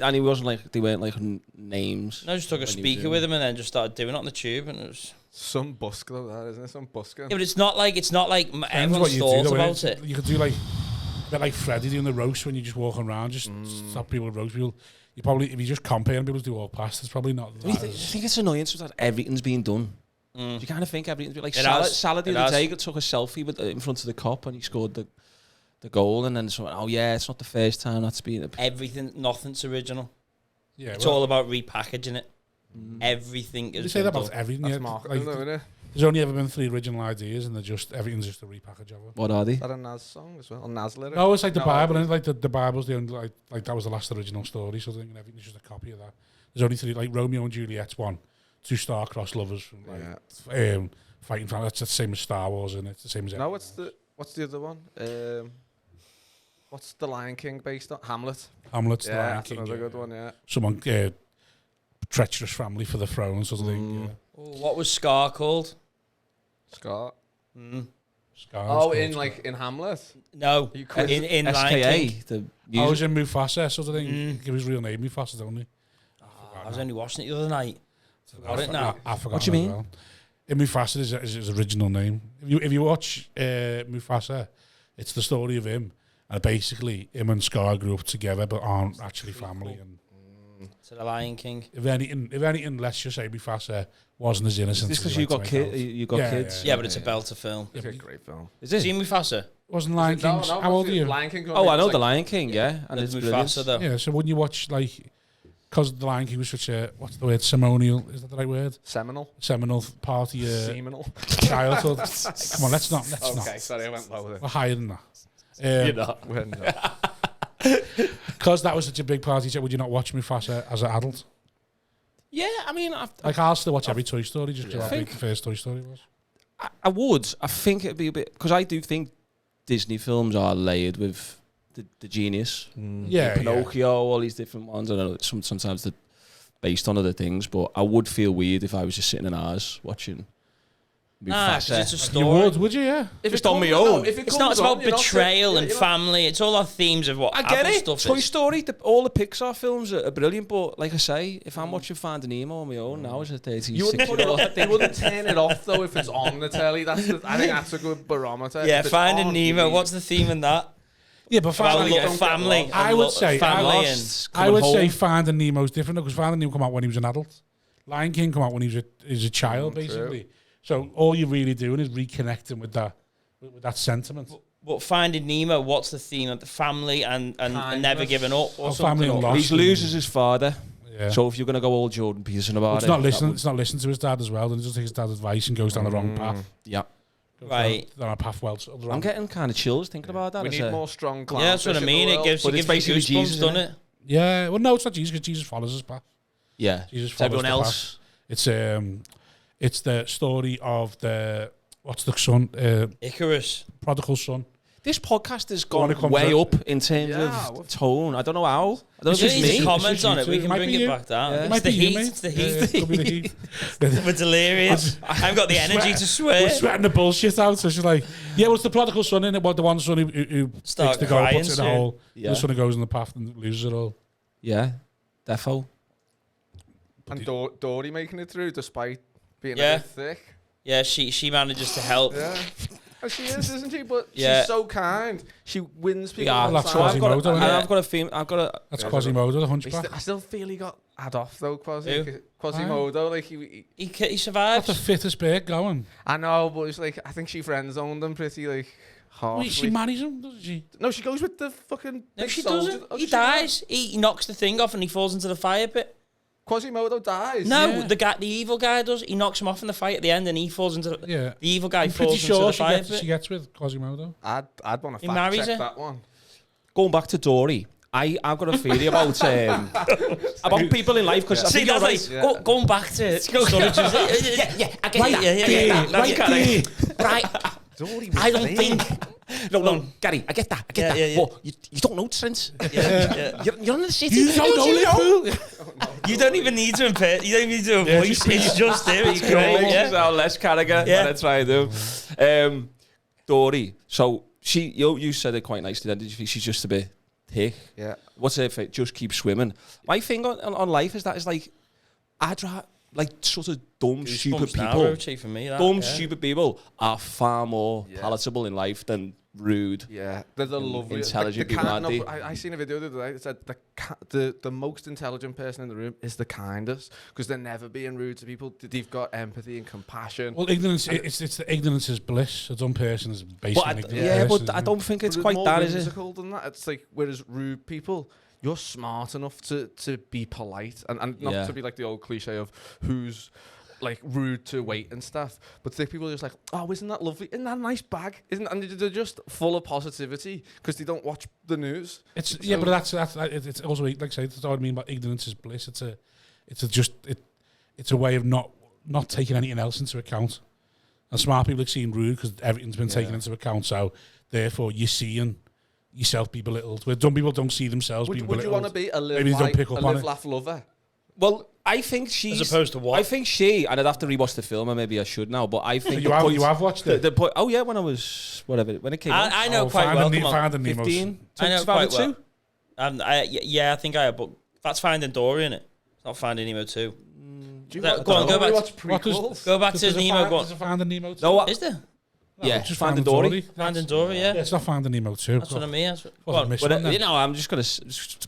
like names. No, just took a When he was speaker doing with him and then just started doing it on the tube, and it was. Some busk though, that isn't it? Some busking. Yeah, but it's not like Depends everyone's what you do, thought though, about innit? it. You could do like a bit like Freddie doing the roast when you're just walking around, just stop people to roast people. You probably, if you just comparing people to walk past, it's probably not. I think it's annoying sometimes that everything's being done. You kind of think everything's been like It Salah. has. Salah the It other has. day took a selfie with in front of the cop and he scored the goal, and then someone, oh yeah, it's not the first time that's been. Everything, nothing's original. Yeah, It's all about repackaging it. Everything is. You say that about done. everything. That's Yeah, marketing though, like, isn't it? there's only ever been 3 original ideas, and they're just everything's just a repackage of it. What are they? Is that a Nas song as well? A Nas lyric? No, it's like the No, Bible, and like the Bible's the only like that was the last original story, so I think everything's just a copy of that. There's only 3, like Romeo and Juliet's one, 2 star-crossed lovers from fighting for. That's the same as Star Wars, and it's the same as. No, what's the other one? What's the Lion King based on? Hamlet. Hamlet's the Yeah, Lion that's King, another yeah. good one. Yeah. Someone treacherous family for the throne, sort of thing. Yeah. Oh, what was Scar called? Scott. Scar Oh, was in called like in Hamlet. No, You could- in Lion SKA. King. The I music. was in Mufasa, sort of thing. Give his real name Mufasa, don't he? I was only watching it the other night. Forgot it now. I forgot. What do you as mean? well. Mufasa is his original name. If you watch Mufasa, it's the story of him, and basically him and Scar grew up together but aren't actually family. And To the Lion King. if anything, let's just say Mufasa wasn't as innocent. Just as because he you got liked to make out. you got Yeah, kids. Yeah, but it's a belter film. It's a great film. Is it? See Mufasa? Wasn't Lion King? How old are you? Lion King Oh, I know the Lion King. Yeah, and It's it's brilliant. Mufasa though. Yeah, so when you watch, like, because the Lion King was such a, what's the word, ceremonial, is that the right word? Seminal. Seminal part of your Seminal. childhood. Come on, let's not. Okay, sorry, I went low with it. We're higher than that. You're not. We're not. Because that was such a big part, would you not watch Mufasa as an adult? Yeah, I mean, Like, I'll still watch every Toy Story just because I how big think- the first Toy Story was. I would. I think it'd be a bit because I do think Disney films are layered with the genius. Yeah, Pinocchio, all these different ones. I know sometimes they're based on other things, but I would feel weird if I was just sitting in ours watching. Nah, 'cause it's a You story. would you? Yeah. If Just it on my comes- no, own. if it It's not comes about on, you're not betrayal fit- and you're not- family. It's all our themes of what I get adult it. stuff Toy is. Story, all the Pixar films are brilliant, but like I say, if I'm watching Finding Nemo on my own now as a 13, You wouldn't, 16-year-old, you wouldn't turn it off though if it's on the telly. I think that's a good barometer. Yeah, If it's Finding on, Nemo. you- What's the theme in that? Yeah, but About Finding, love, family. I and would lo- say- family and I would say home. Finding Nemo's different because Finding Nemo come out when he was an adult. Lion King come out when he was a child, True. basically. So all you're really doing is reconnecting with that sentiment. But Finding Nemo, what's the theme of the family and never giving up or Oh, something? family and or- loss. he loses his father. Yeah. So if you're going to go all Jordan Peterson about It's it, not that listening. would- It's not listening to his dad as well. Then he just takes his dad's advice and goes down the wrong path. Yeah, Goes Right. down a path well. I'm getting kind of chills thinking about that. We as need a- more strong clowns. Yeah, that's what I mean. It gives But you it's basically goosebumps, Jesus, doesn't isn't it? Yeah. Well, no, it's not Jesus because Jesus follows his path. Yeah, Jesus it's follows everyone the else. path. It's the story of the what's the son, Icarus. prodigal son. This podcast has When gone it comes way out- up in terms Yeah, of tone. I don't know how. I don't know if You it's need to me. comment It's on just it. We you can two. bring Might be it you. back down. Yeah. It's Might the be you, heat. mate. It's the Yeah, heat. could be the heat. We're delirious. I haven't got the energy to swear. We're sweating the bullshit out. So she's like, "Yeah, what's the prodigal son in it? What the one son who Start takes the goal, crying puts it in the soon. hole, Yeah. the son who goes in the path and loses it all." Yeah, defo. And Dory making it through despite being Yeah. a bit thick. Yeah, she manages to help. Yeah. And she is, isn't she? But Yeah. she's so kind. She wins people. Yeah, all that's the time. Quasimodo, isn't it? I've got a feeling. I've got a. That's Yeah, Quasimodo, the I hunchback. still feel he got had off though, Who? Quasimodo. Like he He That's survives. the fittest bird going. I know, but it's like I think she friend zoned him pretty like harshly. Wait, she marries him, doesn't she? No, she goes with the fucking. No, big she soldier. doesn't. Oh, He does she not? dies. He knocks the thing off and he falls into the fire pit. Quasimodo dies. No, Yeah. the evil guy does. He knocks him off in the fight at the end, and he falls into the. Yeah. The evil guy I'm pretty falls into sure the fire she pit. gets with Quasimodo. I'd want to He fact marries check her. that one. Going back to Dory, I've got a theory about people in life because I See, think you're that's right. like going back to storage. Yeah, I get that. there, That's right correct. there. Right. Dory was I don't there. think. No, Gary, I get that. I get Yeah, that. yeah, yeah. But you don't know Trent. Yeah. You're in the city. You don't know Liverpool. You don't even need to impair. You don't even need to Yeah, voice. It's just him. It's Great. great. Yeah. Yeah. Sound less Carragher Yeah. than I try to do. Dory. So you said it quite nicely. Then did you think she's just a bit thick? Yeah. What's if it just keeps swimming? My thing on life is like I'd rather like sort of dumb, stupid Goosebumps now, people. Roachy, for me. That, Dumb, yeah. stupid people are far more Yeah. palatable in life than rude. Yeah, they're the lovely, intelligent the people, kind, aren't they? I seen a video the other day that said the most intelligent person in the room is the kindest because they're never being rude to people. They've got empathy and compassion. Well, ignorance. It's the ignorance is bliss. A dumb person is based But on I, ignorance. yeah, person, but I don't think it's But quite more that, is it? whimsical than that. It's like whereas rude people, you're smart enough to be polite and not Yeah. to be like the old cliche of who's like rude to wait and stuff. But thick people are just like, oh, isn't that lovely? Isn't that a nice bag? And they're just full of positivity because they don't watch the news. It's yeah, So- but that's it's also like I say. That's what I mean about ignorance is bliss. It's a way of not taking anything else into account. And smart people are seen rude because everything's been taken Yeah. into account. So therefore, you're seeing yourself be belittled. Where dumb people don't see themselves being Would you belittled. want to be a live, Maybe they don't pick up on it. laugh, lover? Well, I think she's... As opposed to what? I think she... And I'd have to rewatch the film, and maybe I should now, but I think... You the have, point- you have watched the, it. the point... Oh, yeah, when I was... Whatever, when it came out. I know Oh, quite well. Come on. Finding Nemo's- 15? I know quite 2002? well. Yeah, I think I have, but that's Finding Dory, innit? It's not Finding Nemo 2. Go on, go back. Watch What does- prequels. Go back to Does it Nemo. find- Go on. Does it Finding Nemo 2? No, Is there? yeah, it's just Finding Dory. Dory. Finding Dory, yeah. Yeah, it's not Finding Nemo 2. That's what I mean. That's what, go Wasn't on. missing But one then. you know, I'm just gonna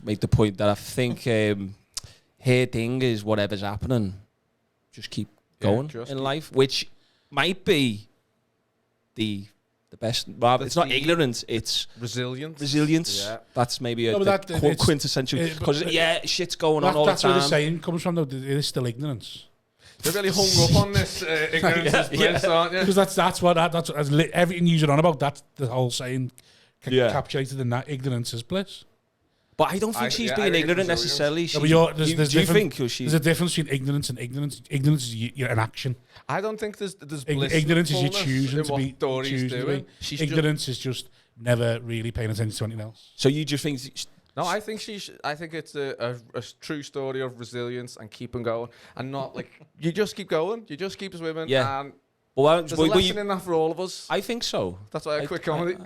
make the point that I think her thing is whatever's happening, just keep going just in keep- life, which might be the best. Rather, it's not The- ignorance; it's Resilience. resilience. Yeah. That's maybe No, a but that- it's- quintessential. it- Because but- shit's going on all That's the where the time. saying comes from, though. It is still ignorance. They're really hung up on this ignorance is bliss, aren't you? Because that's everything you're on about. That's the whole saying capturated in that. Ignorance is bliss. But I don't think she's I being think ignorant resilience. necessarily. No, but you're- there's do you different- think? Or she's There's a difference between ignorance and ignorance. Ignorance is an action. I don't think there's bliss. Ignorance is you fullness choosing in to what be. Dory's choosing to doing. be. She's Ignorance is just never really paying attention to anything else. so you just think No, I think I think it's a true story of resilience and keeping going, and not like you just keep going, you just keep swimming. Yeah. And well, there's a lesson in that for all of us. I think so. That's why I quit comedy.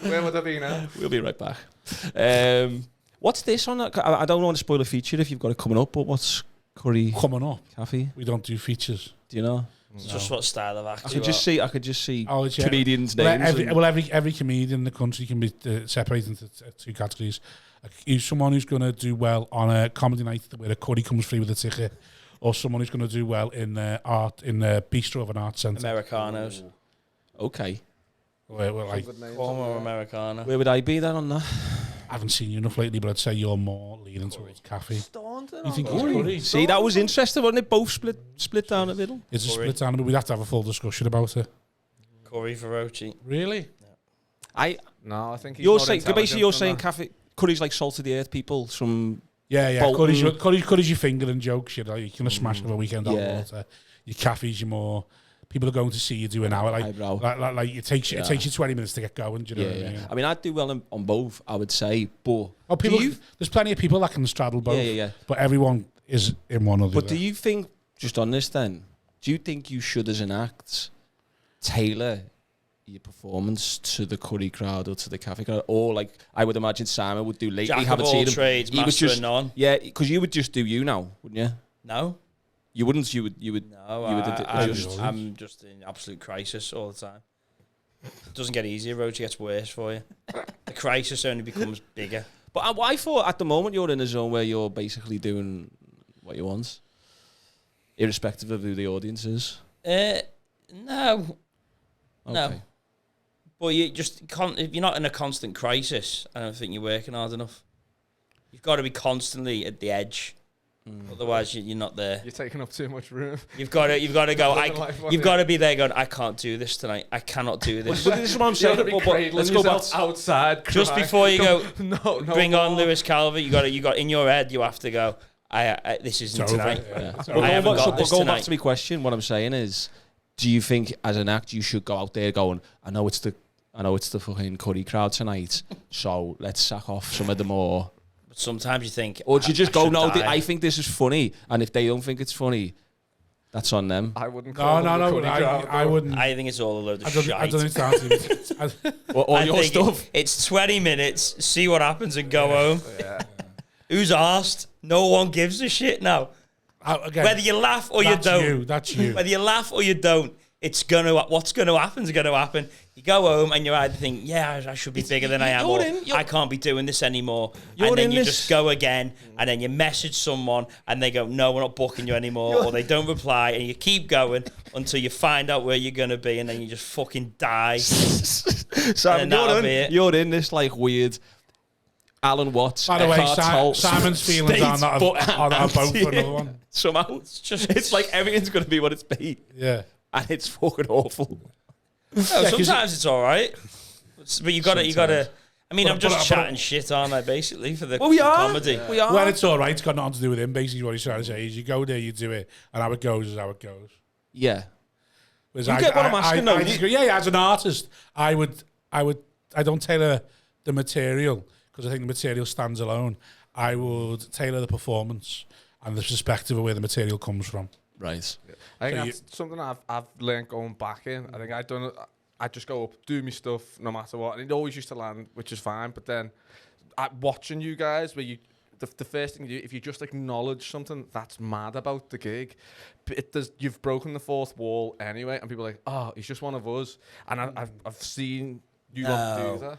Where would I be now? We'll be right back. What's this on? I don't want to spoil a feature if you've got it coming up, but what's Curry Coming up, Cafe? we don't do features. Do you know? It's just what style of act I you could just see Oh, it's, yeah. comedians' Well, names. every comedian in the country can be separated into two categories. Someone who's going to do well on a comedy night where a curry comes free with a ticket, or someone who's going to do well in art in the bistro of an art centre. Americanos. Okay. Where like, Former Americano. Where would I be then on that? I haven't seen you enough lately, but I'd say you're more leaning towards cafe. Staunton. You think it's Curry? curry? See, that was interesting, wasn't it? Both split down the middle. It's a Curry. split down, but we'd have to have a full discussion about it. Curry for Roach. Really? No, I think he's You're more saying intelligent you're than saying that. cafe curry's like salt of the earth people from Yeah. Bolton. Curry's your finger and jokes. You're going to smash them a weekend out Yeah. water. Your cafes, you're more... People are going to see you do an hour. eyebrow. Like it takes you 20 minutes to get going. Do you know Yeah, what I mean? yeah. I mean, I'd do well on both, I would say, but Oh, people, do you, there's plenty of people that can straddle both. yeah. But everyone is in one or the But other. do you think, just on this then, do you think you should, as an act, tailor your performance to the curry crowd or to the cafe crowd? Or, like, I would imagine Simon would do lately. Jack of haven't all seen him. trades, He would master just- of none. Yeah, because you would just do you now, wouldn't you? No. You wouldn't. You would. No, You would I'm just in absolute crisis all the time. It doesn't get easier, Roach. It gets worse for you. The crisis only becomes bigger. But I thought at the moment you're in a zone where you're basically doing what you want, irrespective of who the audience is. No. No. Okay. But you just if you're not in a constant crisis, I don't think you're working hard enough. You've got to be constantly at the edge. Otherwise, you're not there. You're taking up too much room. You've got to go. Living life on You've it. got to be there going. I can't do this tonight. I cannot do this. But this is what I'm saying. Let's go back outside. Just cry. before you go, no, bring on more. Lewis Calvert. You got in your head. You have to go. This isn't It's over. tonight. Yeah. It's But I haven't going, got but this going back tonight. to my question, what I'm saying is, do you think as an act you should go out there going, I know it's the fucking curry crowd tonight, so let's sack off some of the more. But sometimes you think, Or do you just I go, should no, die. I think this is funny, and if they don't think it's funny, that's on them. I wouldn't call No. them the Cuddy crowd, I though. wouldn't. I think it's all a load of I don't shite. think it's Or all I your think stuff. It's 20 minutes. See what happens and go home. Yeah. Who's asked? No one gives a shit now. Again, Whether you laugh or you that's don't. That's you. Whether you laugh or you don't, what's gonna happen is gonna happen. You go home and you either think, yeah, I should be bigger than I am, or I can't be doing this anymore. And then you just go again, and then you message someone, and they go, no, we're not booking you anymore, or they don't reply, and you keep going until you find out where you're gonna be, and then you just fucking die. Simon, And that'll be it. you're in this like weird Alan Watts. By the way, Eckhart Tolle Simon's feelings are not a boat for another one. Somehow, it's like everything's going to be what it's be, Yeah. and it's fucking awful. No, sometimes it's all right, but you got to. I mean, I'm just chatting shit, aren't I? Basically, for the comedy. We are. Well, it's all right. It's got nothing to do with him. Basically, what he's trying to say is you go there, you do it, and how it goes is how it goes. Yeah. Whereas You get what I'm asking, though. Yeah, as an artist, I don't tailor the material because I think the material stands alone. I would tailor the performance and the perspective of where the material comes from. Right. I think So that's something I've learned going back in. I think I just go up, do my stuff no matter what, and it always used to land, which is fine. But then, watching you guys, where the first thing you do, if you just acknowledge something that's mad about the gig, you've broken the fourth wall anyway, and people are like, oh, he's just one of us. And I've seen you lot do that.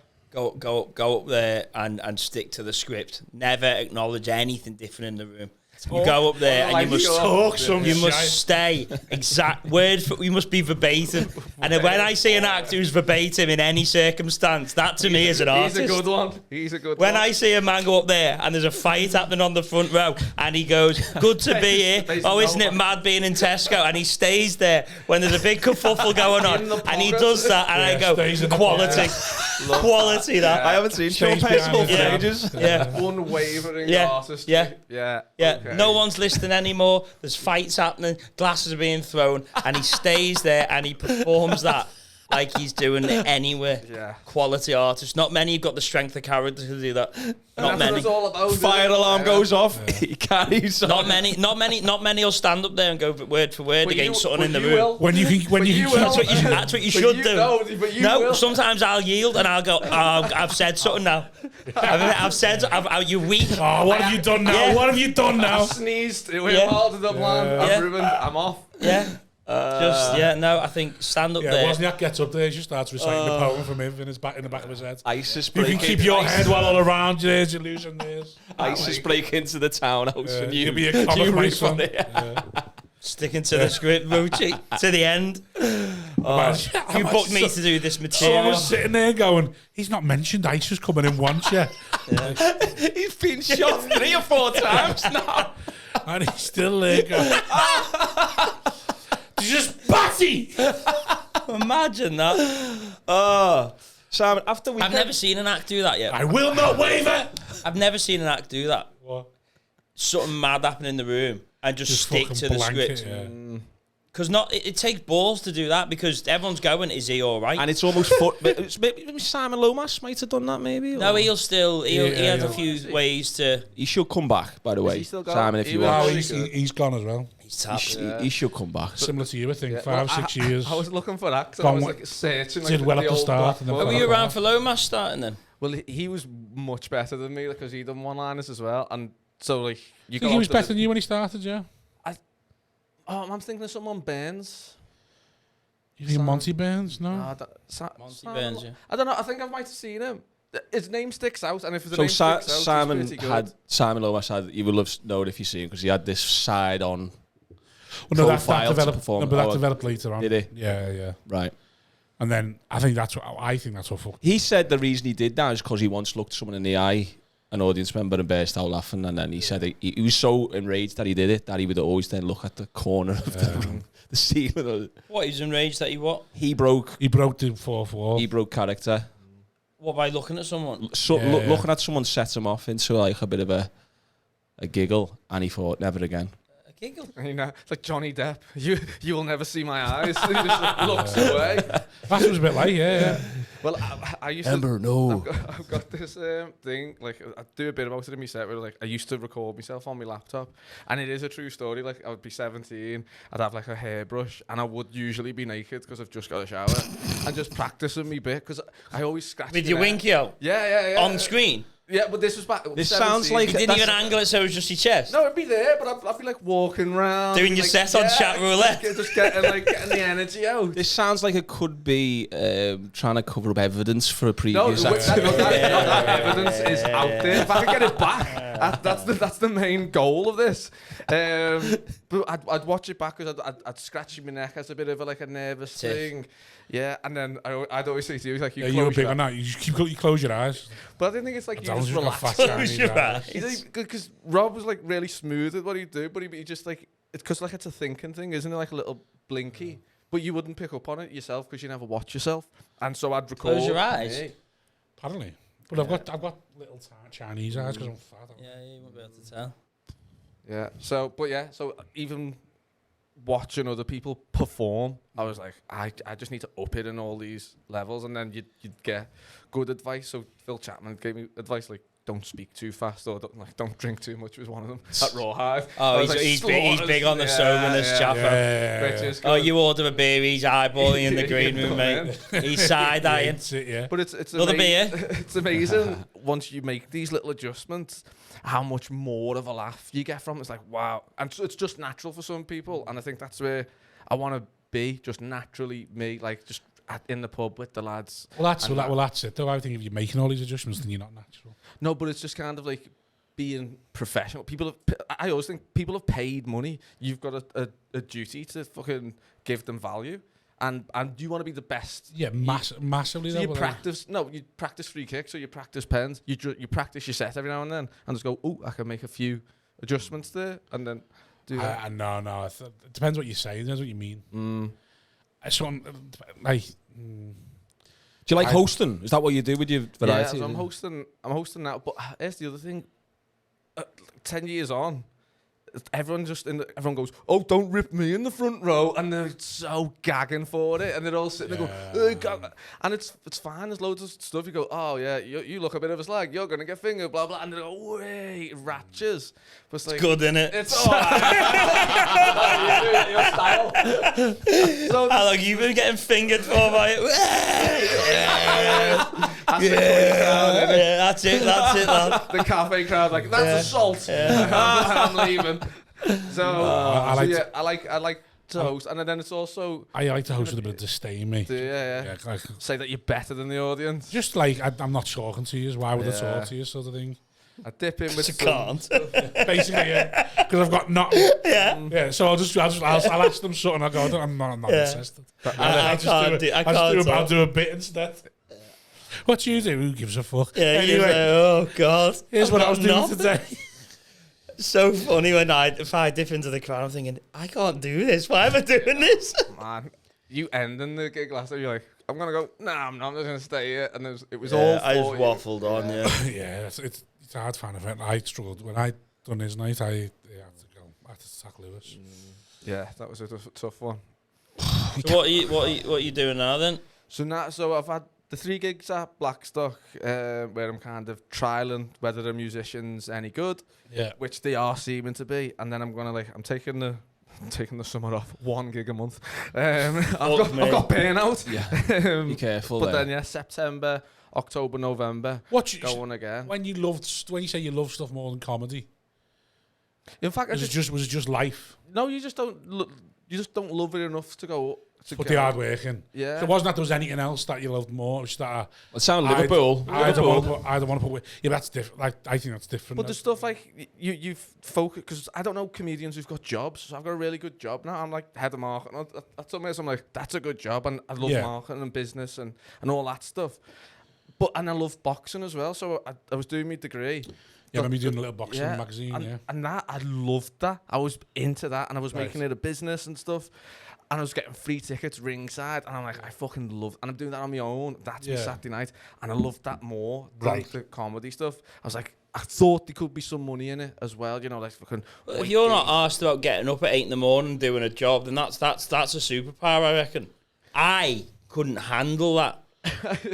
Go up there and stick to the script. Never acknowledge anything different in the room. You go up there and you must talk some You shite. must stay exact word for. We must be verbatim. And then when I see an actor who's verbatim in any circumstance, that to me is an artist. He's a good one. He's a good When one. I see a man go up there and there's a fight happening on the front row and he goes, good to be here. Oh, isn't it mad being in Tesco? And he stays there when there's a big kerfuffle going on. And he does that and I go, quality. Quality that. I haven't seen Sean Stays Percival for behind you. ages. Yeah. Unwavering Yeah. artistry. Yeah. Yeah. Yeah, Okay. no one's listening anymore. There's fights happening, glasses are being thrown, and he stays there and he performs that like he's doing it anywhere. Yeah. Quality artist. Not many have got the strength of character to do that. Not That's what many. it's all about. Fire alarm goes off. He carries on. Not many will stand up there and go word for word against something in the room. When you can That's what you should do. But you No, will. sometimes I'll yield and I'll go, oh, I've said something now. I've said, you're weak. Oh, what have you done now? Yeah. What have you done I now? sneezed. It went Yeah. hard to the plan. Yeah. I'm ruined. I'm off. Yeah. I think stand up Yeah, there. Wozniak gets up there, he just starts reciting the poem from him in the back of his head. ISIS You break can keep your head while all around you, you're losing this. ISIS break into the townhouse and You'll be a you comic, my read son. from it. Yeah. Sticking to the script, Roachy, to the end. You booked me to do this Someone material. was sitting there going, he's not mentioned ISIS coming in once yet. He's been shot 3 or 4 times now. And he's still there going, just batty! Imagine that. Oh, Simon, after we I've never seen an act do that yet. I will not waver! I've never seen an act do that. What? Something mad happening in the room and just stick fucking to the blank script. it, yeah. Because it takes balls to do that because everyone's going, is he all right? and it's almost maybe Simon Lomas might have done that maybe. No, or- he has a few Yeah. ways to. He should come back, by the way, he still got- Simon. If he you will. want, Oh, really he's, good. he's gone as well. He's tapped. he should come back. Similar to you, I think. Yeah, 5, well, 6 years. I was looking for that 'cause I Gone was with- like searching. did well at the old start and then black Were book. you around for Lomas starting then? Well, he was much better than me because he done one-liners as well, and so like you. I think he was better than you when he started, yeah? Oh, I'm thinking of someone Burns. You think Monty Burns? No? Monty Burns, yeah. I don't know. I think I might have seen him. His name sticks out, and if the So name sticks out, Simon he's pretty good. had Simon Lomas had. You will have known if you see him because he had this side on. Well, no, that profile to developed, perform. no, but that Oh, developed later on. did he? Yeah, yeah. Right. And then I think that's what fucked. He said the reason he did that is because he once looked someone in the eye, an audience member, and burst out laughing. And then he said he was so enraged that he did it that he would always then look at the corner of the room, the ceiling. What, he's enraged that he what? He broke He broke the fourth wall. character. What, by looking at someone? So Yeah, yeah. looking at someone set him off into like a bit of a giggle, and he thought never again. A giggle? You know, it's like Johnny Depp. You will never see my eyes. He just looks away. That was a bit like, yeah. Well, I used Ember, to. no. I've got this thing. Like I do a bit about it in my set. Where like I used to record myself on my laptop, and it is a true story. Like I would be 17, I'd have like a hairbrush, and I would usually be naked because I've just got a shower, and just practicing me bit because I always scratch. With my your neck. winky out? Yeah. On screen? Yeah, but this was back. This 17. sounds like- You didn't That's- even angle it so it was just your chest? No, it'd be there, but I'd be like walking around, Doing your set on chat roulette. just getting the energy out. This sounds like it could be trying to cover up evidence for a No, previous that activity. evidence is out there. If I can get it back, that's the main goal of this. But I'd watch it back because I'd scratch my neck as a bit of a nervous Tiff. thing. Yeah, and then I'd always say to you, like, Yeah, you were big on that. You just you close your eyes. But I didn't think it's like you That was just just a relax. fat Close Chinese your guy. eyes. Because Rob was like really smooth at what he'd do, but he just like, it's because like it's a thinking thing, isn't it? Like a little blinky. But you wouldn't pick up on it yourself because you never watch yourself. And so I'd record. Close your eyes? Yeah. Apparently. But I've got little Chinese eyes because I'm fat. Yeah, you won't be able to tell. Yeah. So even watching other people perform, I was like, I just need to up it in all these levels, and then you'd get good advice. So Phil Chapman gave me advice like, don't speak too fast or don't drink too much was one of them. At Rawhide. Oh, he's big on the soberness, chapper. Which is Oh, good. you order a beer, he's eyeballing in the green room, mate. He's side-eyeing. But it's Another beer. It's amazing once you make these little adjustments, how much more of a laugh you get from it. It's like, wow. And it's just natural for some people. And I think that's where I want to be, just naturally me, like just in the pub with the lads. Well, that's it, though. I think if you're making all these adjustments, then you're not natural. No, but it's just kind of like being professional. I always think people have paid money. You've got a duty to fucking give them value. And you want to be the best. Yeah, massively. So you practice free kicks, or you practice pens. You practice your set every now and then, and just go, oh, I can make a few adjustments there, and then do that. No. It depends what you say. It depends what you mean. Do you like hosting? Is that what you do with your variety? Yeah, so I'm hosting now. But here's the other thing. 10 years on, everyone goes, oh, don't rip me in the front row, and they're so gagging for it, and they're all sitting there going, and it's fine. There's loads of stuff. You go, oh yeah, you look a bit of a slag. You're gonna get fingered, blah blah, and they go, wait, ratchers. But it's like, good, innit? It's all right. Your style. So how long you been getting fingered for by it? That's it, lad. The cafe crowd, like, that's assault. I'm leaving. So, I like to host, and then it's also I like to host with a bit of disdain, mate. Like, say that you're better than the audience. Just like I'm not talking to you. Why would I talk to you, sort of thing? I dip in with. You can't. Basically, yeah, because I've got nothing. Yeah. So I'll ask them something. I go, I'm not interested. I'll do a bit instead. What do you do? Who gives a fuck? Yeah. Anyway, Oh God. here's what I was doing today. So funny if I dip into the crowd, I'm thinking, I can't do this. Why am I doing this? Man, you ending the gig last time, you're like, I'm gonna go. Nah, I'm not. I'm just gonna stay here. And it was all. I just waffled on. Yeah. Yeah, it's a hard fan event. I struggled when I done his night. I had to go. I had to sack Lewis. Yeah, that was a tough one. So what are you doing now then? So I've had the 3 gigs at Blackstock, where I'm kind of trialing whether the musician's any good. Yeah, which they are seeming to be, and then I'm taking the summer off, 1 gig a month. I've got burnout. Yeah, be careful. But then September, October, November, going again. When you say you love stuff more than comedy, in fact, was it just life? No, you just don't love it enough to go. Put the hard work in. Yeah. So it wasn't that there was anything else that you loved more. It sound Liverpool. I don't want to put. Yeah, that's different. Like, I think that's different. But the stuff like you focus, because I don't know comedians who've got jobs. So I've got a really good job now. I'm like head of marketing. That's something else. I'm like, that's a good job, and I love marketing and business and all that stuff. And I love boxing as well. So I was doing my degree. Yeah, maybe doing a little boxing magazine. And that, I loved that. I was into that, and I was making it a business and stuff. And I was getting free tickets ringside, and I'm like, I fucking love, and I'm doing that on my own. That's my Saturday night, and I loved that more than the comedy stuff. I was like, I thought there could be some money in it as well, like fucking. Well, if you're not asked about getting up at 8 a.m. and doing a job, then that's a superpower, I reckon. I couldn't handle that.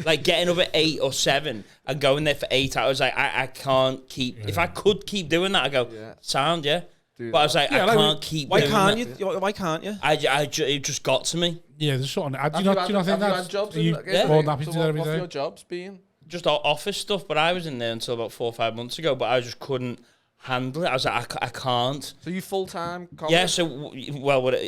Like getting up at 8 or 7 and going there for 8 hours. Like I can't keep. If I could keep doing that, I go sound But I was like, I can't keep. Why can't you? Why can't you? It just got to me. Yeah, there's something. Do you not think that's jobs? More than happy to do every day? What's your jobs been? Just office stuff, but I was in there until about 4 or 5 months ago. But I just couldn't handle it. I was like, I can't. So you full time? Yeah. So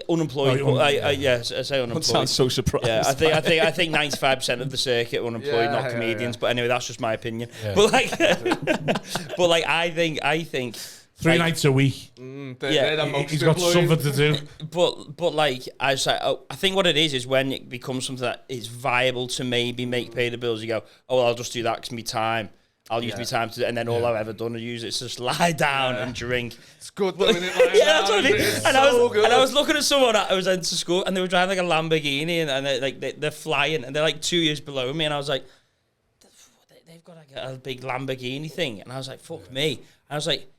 unemployed. I say unemployed. That sounds so surprised. Yeah, I think 95% of the circuit are unemployed, not comedians. But anyway, that's just my opinion. Yeah. But like, I think. 3 nights a week. He's got something to do. But like, I was like, I think what it is when it becomes something that is viable to maybe pay the bills. You go, oh, well, I'll just do that because my time. I'll use my time to, and then all I've ever done is is just lie down and drink. It's good, though, isn't it? That's what I mean. And I was looking at someone. I was into school, and they were driving like a Lamborghini, and they're flying, and they're like 2 years below me, and I was like, they've got like a big Lamborghini thing, and I was like, fuck me. And I was like,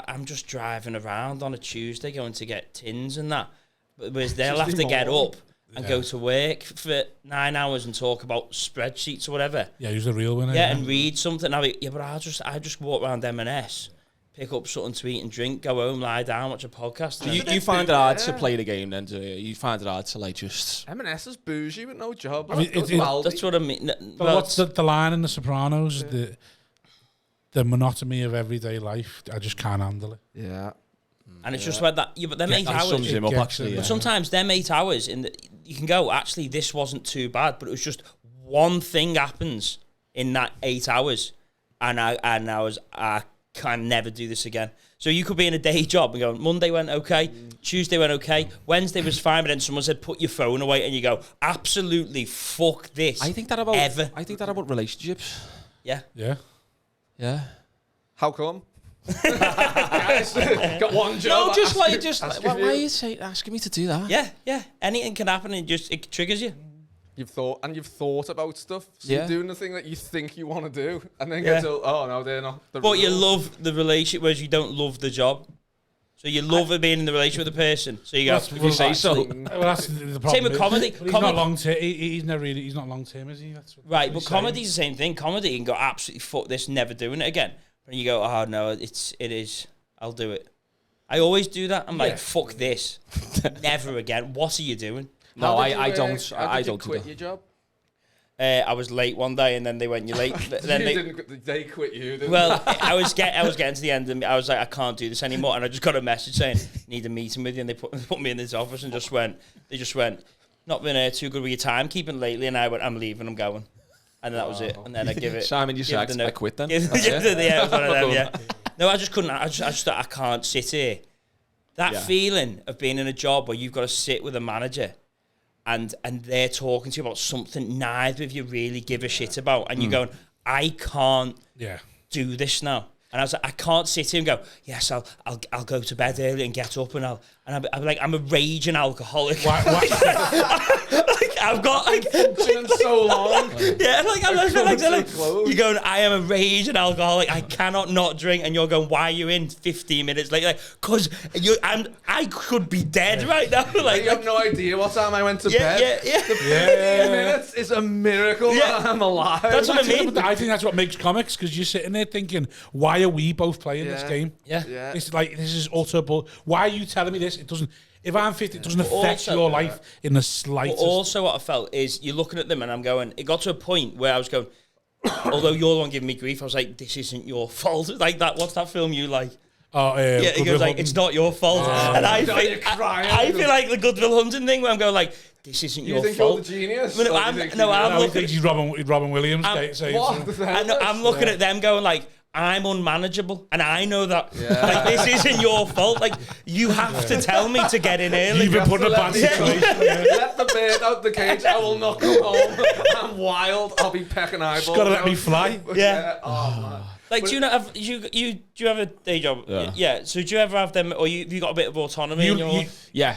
I'm just driving around on a Tuesday going to get tins and that. Whereas they'll have to get up and go to work for 9 hours and talk about spreadsheets or whatever. Yeah, who's the real winner? Yeah, and read something. I'll be, yeah, but I just walk around M&S, pick up something to eat and drink, go home, lie down, watch a podcast. You find it hard to play the game then, do you? You find it hard to like just... M&S is bougie with no job. I mean, that's what I mean. But what's the line in The Sopranos? The monotony of everyday life. I just can't handle it. Yeah. And it's just like that. Yeah, but them 8 That hours. sums him up, actually. But sometimes them 8 hours, you can go, actually, this wasn't too bad, but it was just one thing happens in that 8 hours, and I can never do this again. So you could be in a day job and go, Monday went okay, Tuesday went okay, Wednesday was fine, but then someone said, put your phone away, and you go, absolutely fuck this. I think that about ever. I think that about relationships. Yeah. Yeah. Yeah. How come? Guys, got one job. No, just why are you asking me to do that? Yeah. Anything can happen, and it triggers you. You've thought about stuff. So Yeah. you're doing the thing that you think you want to do, and then get told, oh no, they're not. But you love the relationship, whereas you don't love the job. So you love being in the relationship with the person. So you go, Well, if you say so. Well, that's the problem. Same with comedy. He's not long term. He's not long term, is he? That's Right, but comedy's the same thing. Comedy, you can go, absolutely fuck this, never doing it again. And you go, oh no, it is. I'll do it. I always do that. I'm like, fuck this, never again. What are you doing? No, I don't. I don't quit do your job. I was late one day, and then they went, "You're late." Then they quit you. Didn't well, I was getting to the end, and I was like, "I can't do this anymore." And I just got a message saying, "Need a meeting with you." And they put me in this office and just went, "Not been too good with your timekeeping lately." And I went, "I'm leaving. I'm going." And that was it. And then I give it. Simon, you said I quit then. Yeah, it was one of them, yeah. No, I just couldn't. I just thought I can't sit here. That feeling of being in a job where you've got to sit with a manager and they're talking to you about something neither of you really give a shit about, and you're going, I can't do this now. And I was like, I can't sit here and go, yes, I'll go to bed early and get up, and I'm like, I'm a raging alcoholic. I've got like functioning so long. Yeah, like you're going, I am a raging alcoholic. I cannot not drink, and you're going, why are you in 15 minutes late? Like, cause I could be dead right now. Like, you have no idea what time I went to bed. Yeah. The 15 minutes is a miracle that I'm alive. That's what I mean. I think that's what makes comics, because you're sitting there thinking, why are we both playing this game? Yeah. It's like, this is utter bull. Why are you telling me this? It doesn't. If I'm 50, it doesn't affect your life in the slightest. But also what I felt is, you're looking at them and I'm going, it got to a point where I was going, although you're the one giving me grief, I was like, this isn't your fault. Like that, what's that film you like? He goes like, it's not your fault. And I feel like the Good Will Hunting thing where I'm going like, this isn't your fault. You think you're the genius? I'm looking. He's Robin Williams. I'm looking at them going like, I'm unmanageable, and I know that. Like, this isn't your fault. Like, you have to tell me to get in early. You've been put in a bad situation. Let the bird out the cage. I will not come home. I'm wild. I'll be pecking eyeballs. Just gotta let me fly. Yeah. Oh man. Like, do you not have do you have a day job? Yeah. So do you ever have them, or have you got a bit of autonomy in your?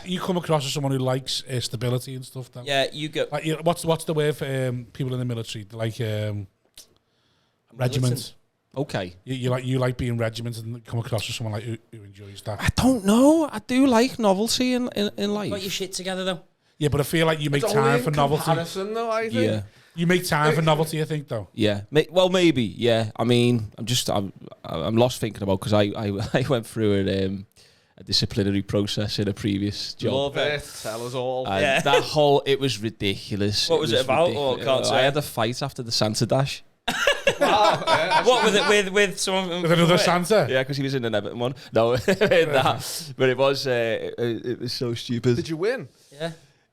You come across as someone who likes stability and stuff. Then. Yeah, you go. Like, what's the word for people in the military? Like regiments. Okay. You like being regimented and come across as someone like who enjoys that. I don't know. I do like novelty in life. Got your shit together though. Yeah, but I feel like you make time for novelty. Though, I think. Yeah. You make time for novelty, I think, though. Yeah. Well, maybe. Yeah. I mean, I'm lost thinking about, because I went through a disciplinary process in a previous job. Love it. Tell us all. And it was ridiculous. What was it about? Or can't say? I had a fight after the Santa Dash. Wow. What was it with someone? With another Santa? Yeah, because he was in an Everton one. No, but it was so stupid. Did you win?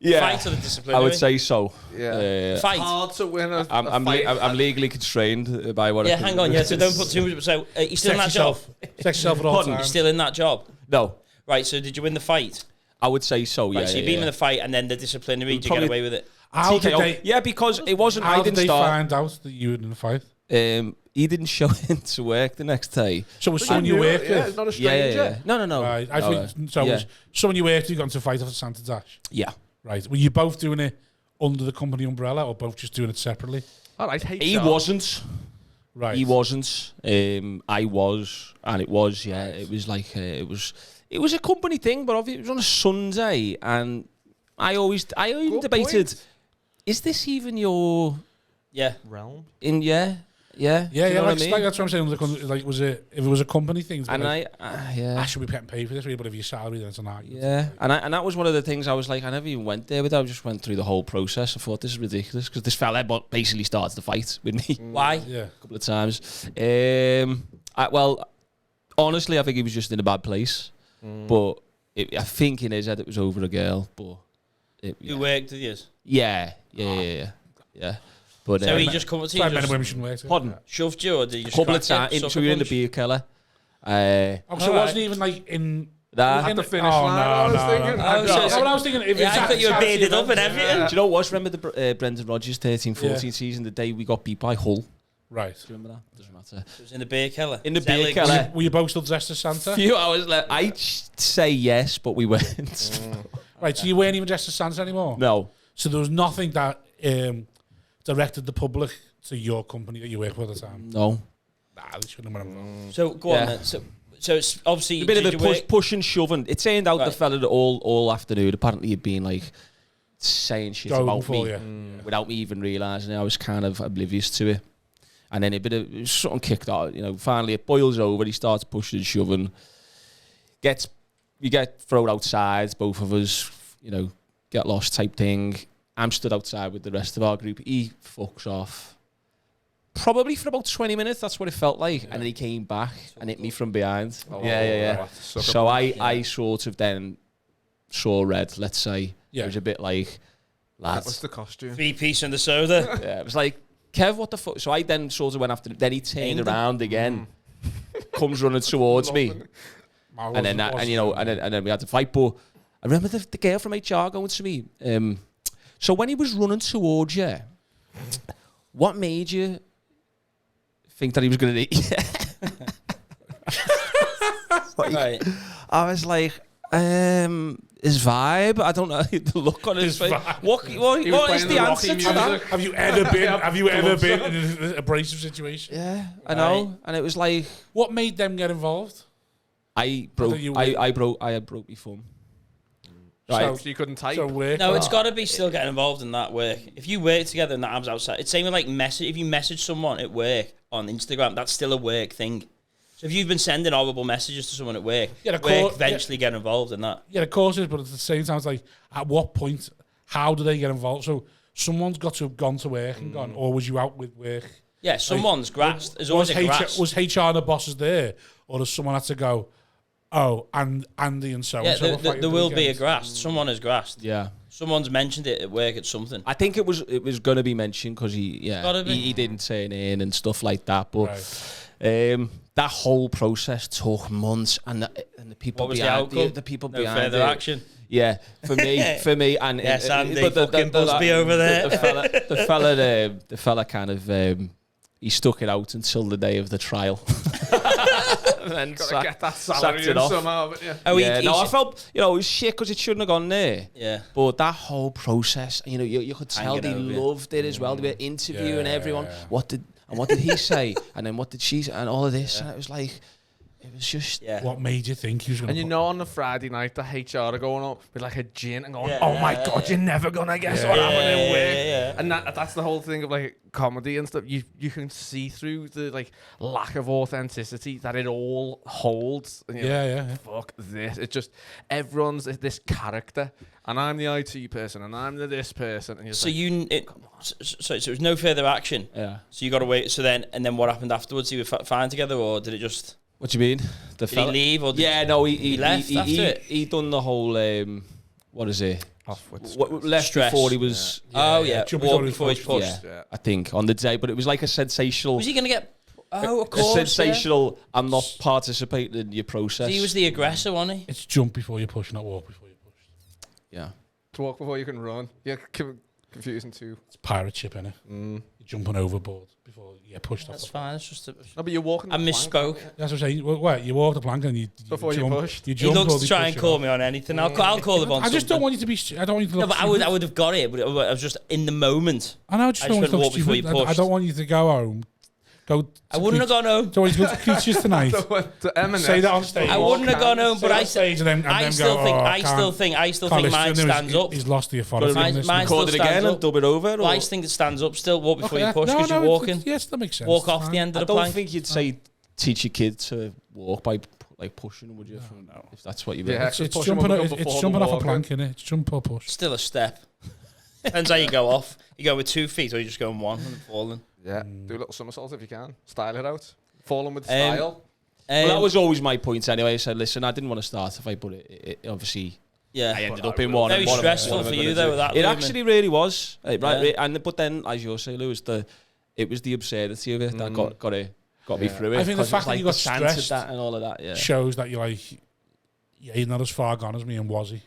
Yeah, fight or the disciplinary? I would say so. Yeah, fight. Hard to win a fight. I'm legally constrained by what. Yeah, hang on. Yeah, so don't put too much. So you still in that job? Sex yourself at all times. You're still in that job? No. Right. So did you win the fight? I would say so. Yeah. Right, so you beat him in the fight, and then the disciplinary. Did you get away with it? How did they? Yeah, because it wasn't. How I didn't did they start. find out that you were in the fight? He didn't show into work the next day. So it was someone you worked with? Yeah, it's not a stranger. Yeah. No. Right. I think so. It was someone you worked with got into a fight after Santa Dash? Yeah. Right. Were you both doing it under the company umbrella, or both just doing it separately? All right. He wasn't. Right. He wasn't. I was, and it was. Yeah. It was like it was a company thing, but obviously it was on a Sunday, and I always debated, point. is this even your Yeah. realm. in? Yeah. Do you know like, what I mean? like that's what I'm saying. Like, was it if it was a company thing? And like, yeah. I should be getting paid for this, really, but if your salary, then it's an argument. Yeah, and that was one of the things I was like, I never even went there with. I just went through the whole process. I thought this is ridiculous because this fella basically started the fight with me Why? Yeah. a couple of times. Well, honestly, I think he was just in a bad place. But I think in his head it was over a girl. But Who worked with you? yeah. But So he just come to That's you, why men and just women shouldn't work together. pardon. shoved you, or did you A just couple of crack it, times. sucker So we were in the punch? beer keller. Oh, so it Alright. wasn't even like in... That. At the finish Oh, line, no, I was no, thinking. no. Oh, so No, it's- what I was thinking, if Yeah, it's I thought you were charity bearded up and event, everything. Do you know what? Remember the Brendan Rodgers 13-14 season, the day we got beat by Hull? Right. Do you remember that? Doesn't matter. It was in the beer keller. In the Zelig. beer keller. Were you both still dressed as Santa? A few hours later, I'd say yes, but we weren't. Right, so you weren't even dressed as Santa anymore? No. So there was nothing that directed the public to your company that you work for at the time? No. Nah, they shouldn't have been involved. So go on then. So it's obviously A bit of did a you work- push and shoving. It turned out the Right. fella that all afternoon apparently had been like saying shit Going about for me you. without me even realising it. I was kind of oblivious to it. And then something kicked out. Finally it boils over. He starts pushing and shoving. We get thrown outside, both of us, get lost type thing. I'm stood outside with the rest of our group. He fucks off. Probably for about 20 minutes, that's what it felt like. And then he came back and hit me from behind. Yeah. So I sort of then saw red, let's say. Yeah. It was a bit like, That was lads. the costume. 3-piece and the soda. Yeah, it was like, Kev, what the fuck? So I then sort of went after him. Then he turned Aimed him. around again, comes running towards me. And then and then we had to fight. But I remember the girl from HR going to me. So when he was running towards you, what made you think that he was going to eat you? Right. I was like, his vibe. I don't know the look on his face. vibe. What He was is playing the Rocky answer to that? music. Have you ever been in an abrasive situation? Yeah, I know. And it was like What made them get involved? I broke my thumb. Right. So you couldn't type. So work. No, it's got to be still getting involved in that work. If you work together and that ab's outside, it's same with like message. If you message someone at work on Instagram, that's still a work thing. So if you've been sending horrible messages to someone at work, Yeah, of work course, eventually get involved in that. Yeah, of course it is, but at the same time, it's like, at what point, how do they get involved? So someone's got to have gone to work and gone, or was you out with work? Yeah, someone's grasped. There's always a grasp. Was HR the bosses there, or does someone have to go, oh, and Andy and so Yeah, and so? there will be a grasp. Someone has grasped. Yeah. Someone's mentioned it at work at something. I think it was going to be mentioned because Gotta be. he didn't turn in and stuff like that. But Right. that whole process took months, and the people What was the behind outcome? the people No behind further it. action. Yeah, for me, and Yes, Andy, but fucking Busby over there. The fella kind of he stuck it out until the day of the trial. And then Gotta get that sacked salary it in off. somehow. But yeah. Oh, Yeah, no, I felt it was shit because it shouldn't have gone there. Yeah. But that whole process, you could tell Hanging they over you. loved it as well. They were interviewing Yeah. everyone. What did he say? And then what did she say? And all of this. And it was like, it was just. Yeah. What made you think he was going And to on the Friday night, the HR are going up with like a gin and going, Yeah, "Oh my yeah, god, yeah. you're never gonna guess Yeah. what happened in Yeah, work." yeah. And that's the whole thing of like comedy and stuff. You can see through the like lack of authenticity that it all holds. And you're like, Yeah. fuck this. It's just everyone's this character, and I'm the IT person, and I'm the this person. And you're So like, so it was no further action. Yeah. So you got to wait. So then, and then what happened afterwards? You were fine together, or did it just? What do you mean? Did he leave, or did Yeah, no, he left after it? He done the whole. What is it? off with What left Stress. before he was. Oh yeah. yeah, Jump walk before before he he's pushed. pushed. Yeah. I think on the day, but it was like a sensational. Was he going to get? Oh, of a course. sensational. I'm not participating in your Yeah. process. He was the aggressor, wasn't he? It's jump before you push, not walk before you push. Yeah. To walk before you can run. Yeah, confusing too. It's pirate ship, innit? You're jumping overboard before you get pushed That's off. fine. It's just. No, but you're walking. I the plank, misspoke. aren't you? That's what I'm saying. What, you walk the plank and you Before you jump, pushed. You He jump looks or to they try push and you call off. me on anything. I'll call him on. I just don't something. want you to be. I don't want you to No, look but I stupid. would have got it, but I was just in the moment. I know. I just I don't just want you to went look walk before you stupid. I pushed. don't want you to go home Go. I wouldn't have gone home. So he's going to Creatures tonight. To M&S. Say that on stage. I wouldn't have gone home, but I stage and then I go, still think "Oh, I still think mine stands up. He's lost the authority. Mine in this still Record it stands again up. and dub it over. Well, I think it stands up still. Walk before you push No, because no, you're walking. yes, that makes sense. Walk It's off fine. the end I of the don't plank. think you'd say teach your kid to walk by like pushing, would you? No. If that's what you Yeah, meant. It's push him jumping, up it's before jumping the off a walker. plank, innit? It's jump or push. Still a step. Depends how you go off. You go with 2 feet or you just go in one and falling. Yeah, do a little somersault if you can. Style it out. Falling with style. Well, that was always my point anyway. I said, listen, I didn't want to start a fight, but it obviously yeah. I ended up in one. Very and one of them- stressful one of for them you gonna though. do. With that It movement. actually really was. Right, Yeah. but then, as you say, Lewis, it was the absurdity of it that got me through it. I think the 'cause fact it's that you like got the chance of stressed that and all of that, yeah. shows that you're like, yeah, he's not as far gone as me and was he?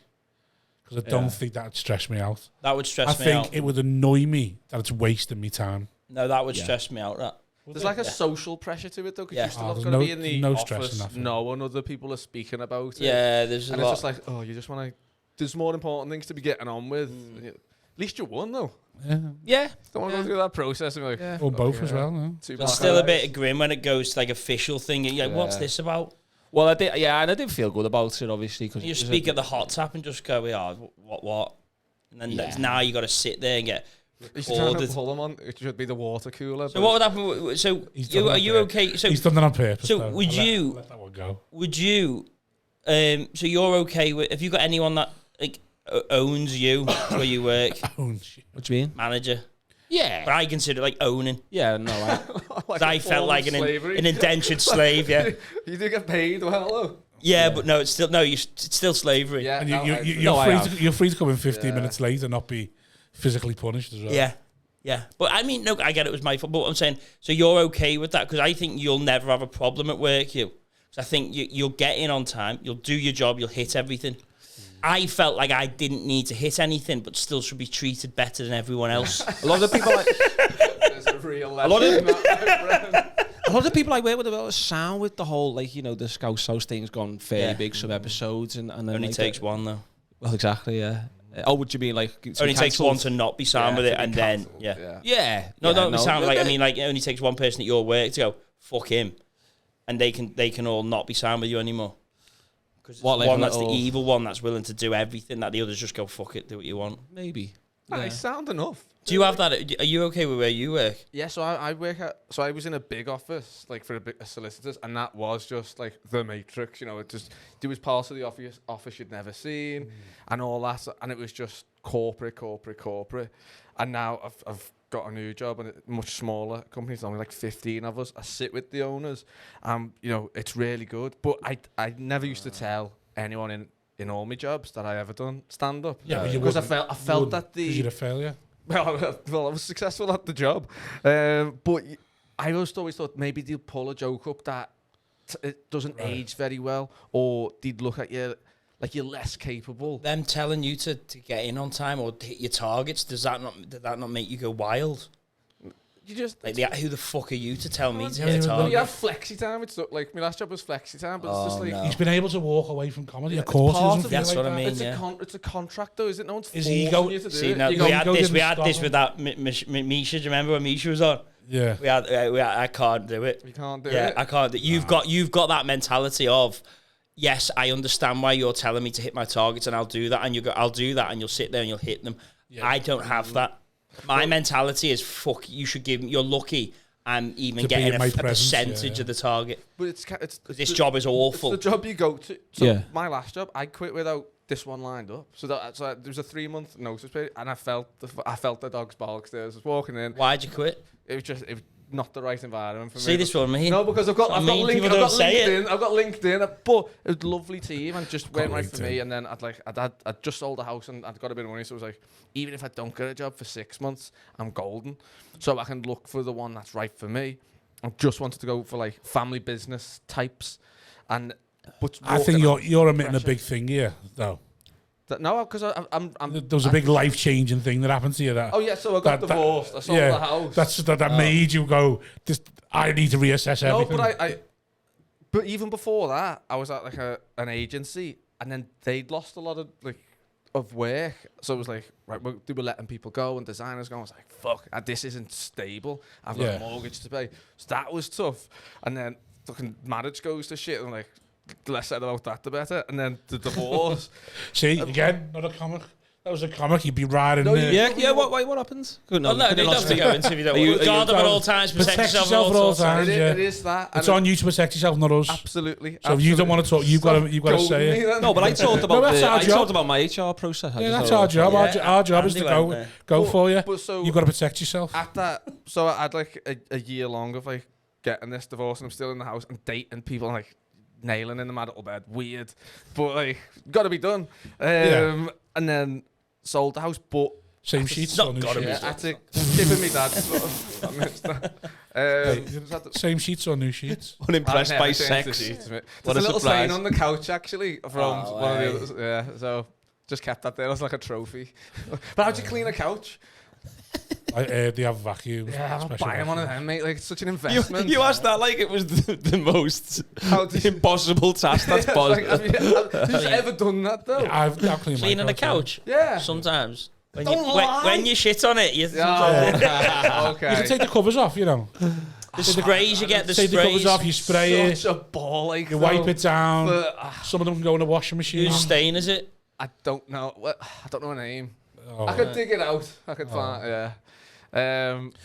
Because I don't think that'd stress me out. That would I stress me think out. it would annoy me that it's wasting me time. No, that would Yeah. stress me out. That. There's like a social pressure to it though, because Yeah. you still Oh, have there's got to no- be in the no stress in office, that for me. knowing other people are speaking about it. Yeah, there's a And lot. it's just like, oh, you just want to... There's more important things to be getting on with. At least you won though. Yeah. yeah. Don't want to go through that process and be like, Or both okay, as well. Yeah. too There's bad. still a bit of grim when it goes to like official thing. You're like, what's Yeah. this about? Well, I did, yeah, and I did feel good about it, obviously. Cause You it was speak at the hot tap and just go, yeah, what? And then now you got to sit there and get You should try and recorded. pull them on. It should be the water cooler. So what would happen? So He's done are that you there. okay? So He's done that on purpose. so though. would you- let that one go? would you? So you're okay with? Have you got anyone that like owns you where you work? Oh, shit. What do you mean? Manager. Yeah. But I consider it like owning. Yeah, no, Like I a felt form like of an slavery. indentured slave. Yeah. You do get paid well though. Yeah, but no, it's still it's still slavery. Yeah, And no, I agree. you're free to come in 15 Yeah. minutes late and not be physically punished as well. Yeah. Yeah. But I mean, no, I get it was my fault. But I'm saying, so you're okay with that? Because I think you'll never have a problem at work, you. So I think you'll get in on time, you'll do your job, you'll hit everything. I felt like I didn't need to hit anything, but still should be treated better than everyone else. a lot of the people There's a real lot lesson of- in that, my friend. a lot of people I work with about sound with the whole, like, you know, the Scouse House thing's gone fairly Yeah. big, some episodes, and then Only like, takes one though. Well, exactly, yeah. Oh, would you mean like Only takes one to not be sound Yeah, with it, to be and then cancelled, yeah. Yeah. No, yeah, don't no. sound like I mean like it only takes one person at your work to go fuck him, and they can all not be sound with you anymore. Because What, like one a that's the little- evil one that's willing to do everything that the others just go fuck it, do what you want. Maybe. Nice, sound enough. Do you have that? Are you okay with where you work? Yeah, so I work at, so I was in a big office, like for a solicitors, and that was just like the Matrix, you know, there was parts of the office you'd never seen, and all that, and it was just corporate, and now I've got a new job and a much smaller company, it's only like 15 of us, I sit with the owners, you know, it's really good, but I never used to tell anyone in all my jobs that I ever done stand up. Yeah, but you because I wouldn't- felt that Because you're a failure. well, I was successful at the job, but I always thought maybe they'll pull a joke up that it doesn't age very well, or they'd look at you like you're less capable. Them telling you to get in on time or hit your targets, did that not make you go wild? You just Like, who the fuck are you to tell me to Yeah, hit a well, well, you target? have flexi time. It's not, like my last job was flexi time, but it's just like no. He's been able to walk away from comedy. Of it's course, he part doesn't of feel That's like what I that. mean. it's a contract though, is it? No one's His forcing ego- you to do See, it. no, You we go had didn't this stop with that Misha. Do you remember when Misha was on? Yeah. I can't do it. You can't do Yeah, it. I can't. You've got that mentality of, yes, I understand why you're telling me to hit my targets, and I'll do that, and I'll do that, and you'll sit there and you'll hit them. Yeah. I don't have that. My mentality is, fuck, you should give me. You're lucky I'm even To be getting in my a presence, percentage yeah. of the target. But it's This job is awful. It's the job you go to. So Yeah. my last job, I quit without this one lined up. So there was a 3-month notice period, and I felt the dog's bollocks there. I was walking in. Why'd you quit? It was not the right environment for me. See, this what I mean? No, because I've got people don't say it. LinkedIn. I've got LinkedIn, but it was a lovely team and just went right for LinkedIn. me. And then I'd just sold a house and I'd got a bit of money, so it was like, even if I don't get a job for 6 months, I'm golden. So I can look for the one that's right for me. I just wanted to go for like family business types, but I think walking you're admitting a pressure. big thing here, though. No, because I'm. There was a big life changing thing that happened to you. That Oh yeah, so I got that- divorced. I sold the house. that made you go. I need to reassess No, everything. but but even before that, I was at like an agency, and then they'd lost a lot of like of work. So it was like, right, they were letting people go and designers go. I was like, fuck, this isn't stable. I've got a mortgage to pay. So that was tough. And then fucking marriage goes to shit. And like, the less said about that, the better. And then the divorce. See, again, not a comic. That was a comic. You'd be riding there. Yeah. What happens? No, you don't have to go into if you don't want. Guard them at all times. Protect yourself at all times. It is that. It's on you to protect yourself, not us. Absolutely. So if you don't want to talk, you've got to say it. No, but I talked about I talked about my HR process. Yeah, that's our job. Our job is to go for you. But so You've got to protect yourself. At that, so I had like a year long of like getting this divorce, and I'm still in the house and dating people, and like nailing in the marital bed. Weird, but like got to be done. And then sold the house, but same sheets. Not gotta be. I had to give him my dad. Same sheets or new sheets? Unimpressed by sex. There's a little stain on the couch actually from one of the others. Yeah, so just kept that there as like a trophy. But how'd you clean a couch? They have vacuums. Yeah, I'll buy one of them, mate. Like, it's such an investment. You asked that like it was the most impossible task. That's possible. Have you ever done that though? Yeah, I've cleaned Cleaning a couch? Yeah. Sometimes. When you shit on it, you... Okay. You can take the covers off, you know. The sprays, you get the Take sprays. the covers off, you spray it. Such a ball, like, you wipe it down. Some of them can go in the washing machine. Whose stain is it? I don't know. I don't know a name. Oh. I could dig it out. I could find. Yeah.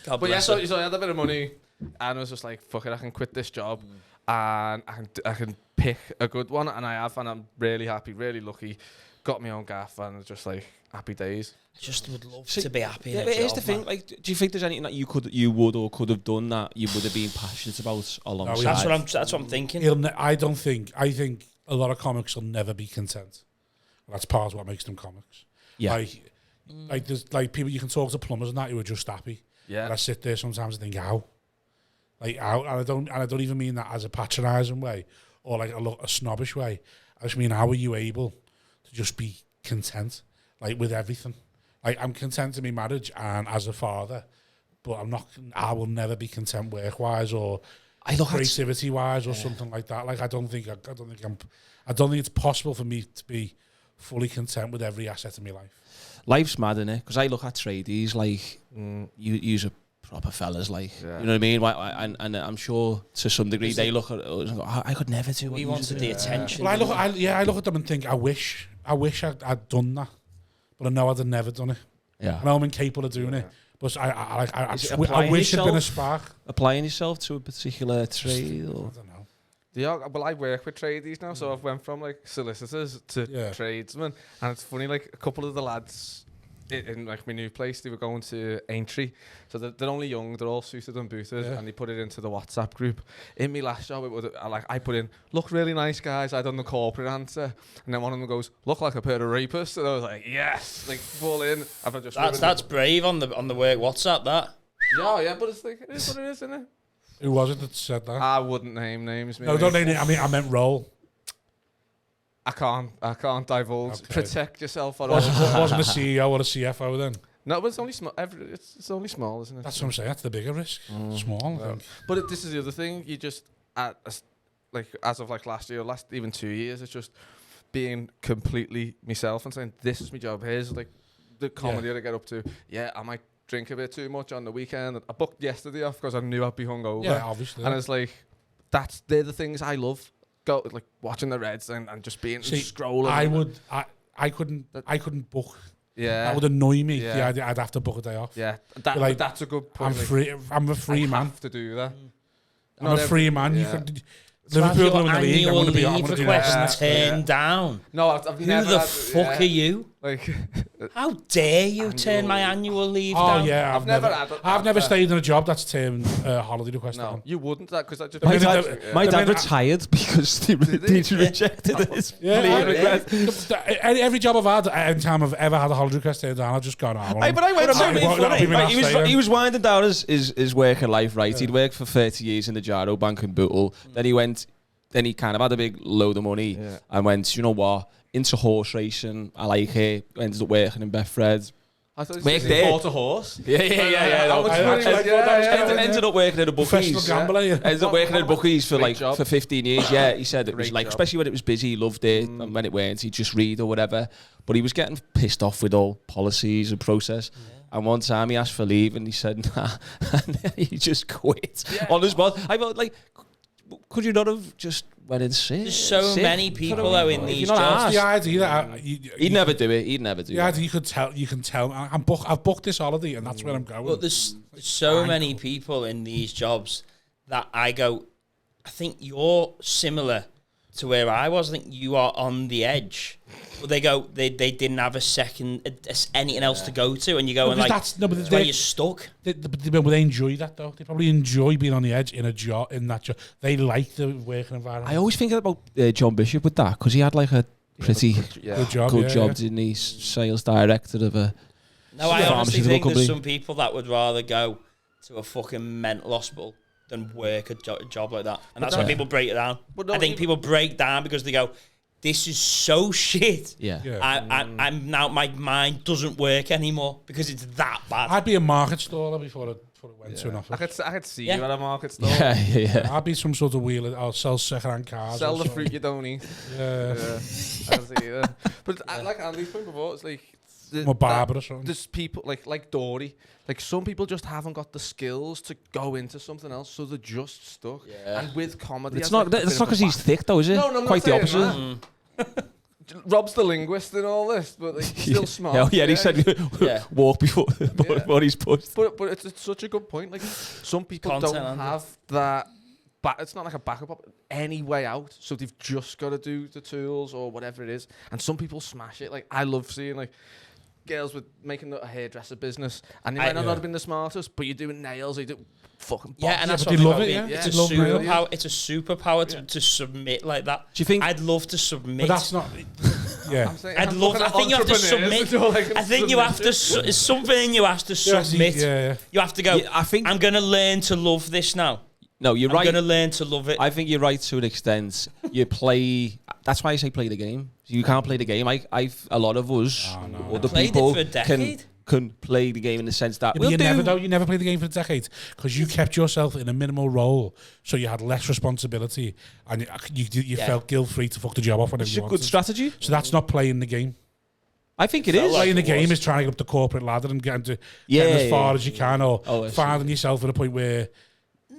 But yeah, so I had a bit of money, and I was just like, "Fuck it, I can quit this job, and I can pick a good one." And I have, and I'm really happy, really lucky. Got my own gaff, and it's just like happy days. I just would love to be happy. Yeah, in but a here's job, the thing: man. like, do you think there's anything that you would or could have done that you would have been passionate about alongside? That's what I'm thinking. I think a lot of comics will never be content. That's part of what makes them comics. Yeah. Like there's like people you can talk to plumbers and that who are just happy. Yeah. And I sit there sometimes and think how, and I don't even mean that as a patronising way or like a snobbish way. I just mean how are you able to just be content like with everything? Like I'm content in my marriage and as a father, but I will never be content work wise or creativity wise or something like that. Like I don't think it's possible for me to be fully content with every asset in my life. Life's mad, innit? Because I look at tradies like you're proper fellas, like you know what I mean. And I'm sure to some degree they look at us and go, I could never do. We wanted the attention. Well, I look at them and think, I wish I'd done that, but I know I'd have never done it. Yeah, I know I'm incapable of doing it, but I wish it'd been a spark. Applying yourself to a particular trade, or? I don't know. Yeah, well, I work with tradies now, so I've went from like solicitors to tradesmen, and it's funny. Like a couple of the lads in like my new place, they were going to Aintree, so they're only young, they're all suited and booted, and they put it into the WhatsApp group. In my last job, I put in, look really nice guys. I done the corporate answer, and then one of them goes, look like a pair of rapists, and I was like, yes, like full in. That's brave on the work WhatsApp. That. Yeah, but it's like it is what it is, isn't it? Who was it that said that? I wouldn't name names. No, don't name it. I meant role. I can't divulge. Okay. Protect yourself. Wasn't a CEO or a CFO then? No, but it's only small. It's only small, isn't it? That's what I'm saying. That's the bigger risk. Small. I think. But this is the other thing. You just like as of like last year, even 2 years, it's just being completely myself and saying this is my job. Here's like the comedy that I get up to. Yeah, I might drink a bit too much on the weekend. I booked yesterday off because I knew I'd be hungover. Yeah, obviously. And it's like they're the things I love. Go like watching the Reds and just being scrolling. I couldn't book. Yeah, that would annoy me. Yeah. The idea I'd have to book a day off. Yeah, like, that's a good point. I'm a free man. I have to do that. I'm a free man. Yeah. You could. Liverpool in the league. I'm going to be. I'm going to do that. Turned down. No, I've Who never. the fuck are you? Like, how dare you turn my annual leave down? Oh yeah, I've never stayed in a job that's turned holiday request down. No, you wouldn't that because that just. My dad retired because they rejected his leave request. Every job I've had, any time I've ever had a holiday request turned down, I've just gone on. But I went something. He was winding down his working life, right? He'd worked for 30 years in the Jarrow Bank in Bootle. Then he kind of had a big load of money and went, you know what, into horse racing. I like it. Ended up working in Betfred. I thought Worked he there. bought a horse. Yeah. How much money was- Ended up working at a Professional bookies. gambler. Yeah. Ended up working at a bookies for Great job. for 15 years. Yeah, he said it was Great like, job. especially when it was busy, he loved it, and when it weren't, he'd just read or whatever. But he was getting pissed off with all policies and process. And one time he asked for leave, and he said, "Nah," and he just quit on the spot. I felt like, could you not have just went and sit? There's so many people though in these You're not jobs. The idea that He'd never do it. He'd never do the it. idea you can tell. I've booked this holiday, and that's where I'm going. But there's so many people in these jobs that I go, I think you're similar to where I was. I think you are on the edge. But they go, they didn't have anything else to go to, and you go and like, that's where you're stuck. They enjoy that though. They probably enjoy being on the edge in that job. They like the working environment. I always think about John Bishop with that, because he had like a pretty Good job. good yeah, job, yeah. didn't he? Sales director of a. No, I Yeah. honestly Pharmaceutical think company. there's some people that would rather go to a fucking mental hospital than work a job like that. And that's why people break it down. But no, I think people break down because they go, this is so shit. Yeah. Yeah. I'm now, my mind doesn't work anymore because it's that bad. I'd be a market staller before it went to an office. I could see Yeah. you at a market store. Yeah. I'd be some sort of wheeler. I'll sell second-hand cars. Sell or the something. fruit you don't eat. Yeah. I see that. But like Andy's point before, it's like I'm a barber or something. there's people like Dory. Like some people just haven't got the skills to go into something else, so they're just stuck. Yeah. And with comedy, It's as, not. like, a It's bit not of a because he's thick, though, is it? No, I'm not Quite the saying opposite. that. Rob's the linguist in all this, but like, he's still smart. Oh, yeah, he said Yeah. walk before he's pushed. But it's such a good point. Like some people Content, don't Andy. have that. It's not like a backup. Any way out. So they've just got to do the tools or whatever it is. And some people smash it. Like I love seeing like girls with making a hairdresser business, and they might not have been the smartest, but you're doing nails. You do fucking Yeah, and that's but what they I'm love about it, being- yeah. It's They a love nails. superpower. It's a superpower to submit like that. Do you think? I'd love to submit. But that's not. Yeah. I'm saying, I'd I'm love. looking I at think you have to entrepreneurs submit. who are like I think you have to. It's something you have to submit. Yeah. You have to go. Yeah, I think. I'm gonna learn to love this now. No, you're I'm right. gonna learn to love it. I think you're right to an extent. You play. That's why I say play the game. You can't play the game. A lot of us, other Played it people, for a decade. can play the game in the sense that Yeah, but you never played the game for a decade because you kept yourself in a minimal role, so you had less responsibility and you felt guilt-free to fuck the job off whenever It's you a wanted. good strategy. So that's not playing the game. I think it Felt is. like Playing the it game was. is trying to get up the corporate ladder and getting Yeah, as far yeah. as you can, or Oh, I see. finding yourself at a point where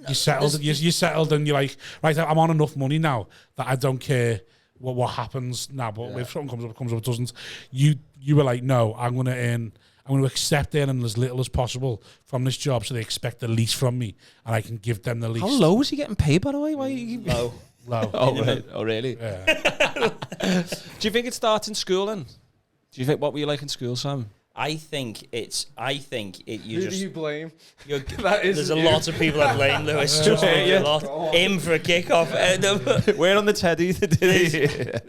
you're settled. You're settled, and you're like, right, I'm on enough money now that I don't care what happens now. But if something comes up, it comes up. It doesn't. You were like, no, I'm going to earn. I'm going to accept earning as little as possible from this job, so they expect the least from me, and I can give them the least. How low is he getting paid, by the way? Why? No. Low. Oh, really? Yeah. Do you think it starts in school then? Do you think what were you like in school, Sam? I think you Who do just. you blame? You're, That is there's a you. lot of people I blame, Lewis. Just a lot. Him for a kickoff. We're on the teddy.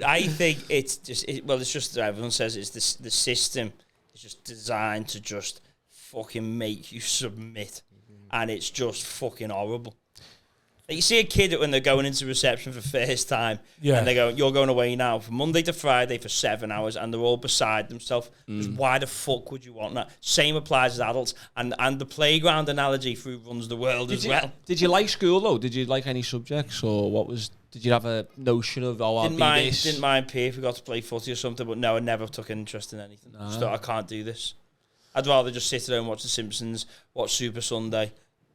I think it's just. It's just everyone says it's the system is just designed to just fucking make you submit, and it's just fucking horrible. Like you see a kid when they're going into reception for first time, and they go, "You're going away now from Monday to Friday for 7 hours," and they're all beside themselves. Just why the fuck would you want that? Same applies as adults, and the playground analogy through runs the world as well. Did you like school though? Did you like any subjects, or what was? Did you have a notion of I'll be this? Didn't mind PE if we got to play footy or something, but no, I never took an interest in anything. Just thought, I can't do this. I'd rather just sit at home, watch The Simpsons, watch Super Sunday,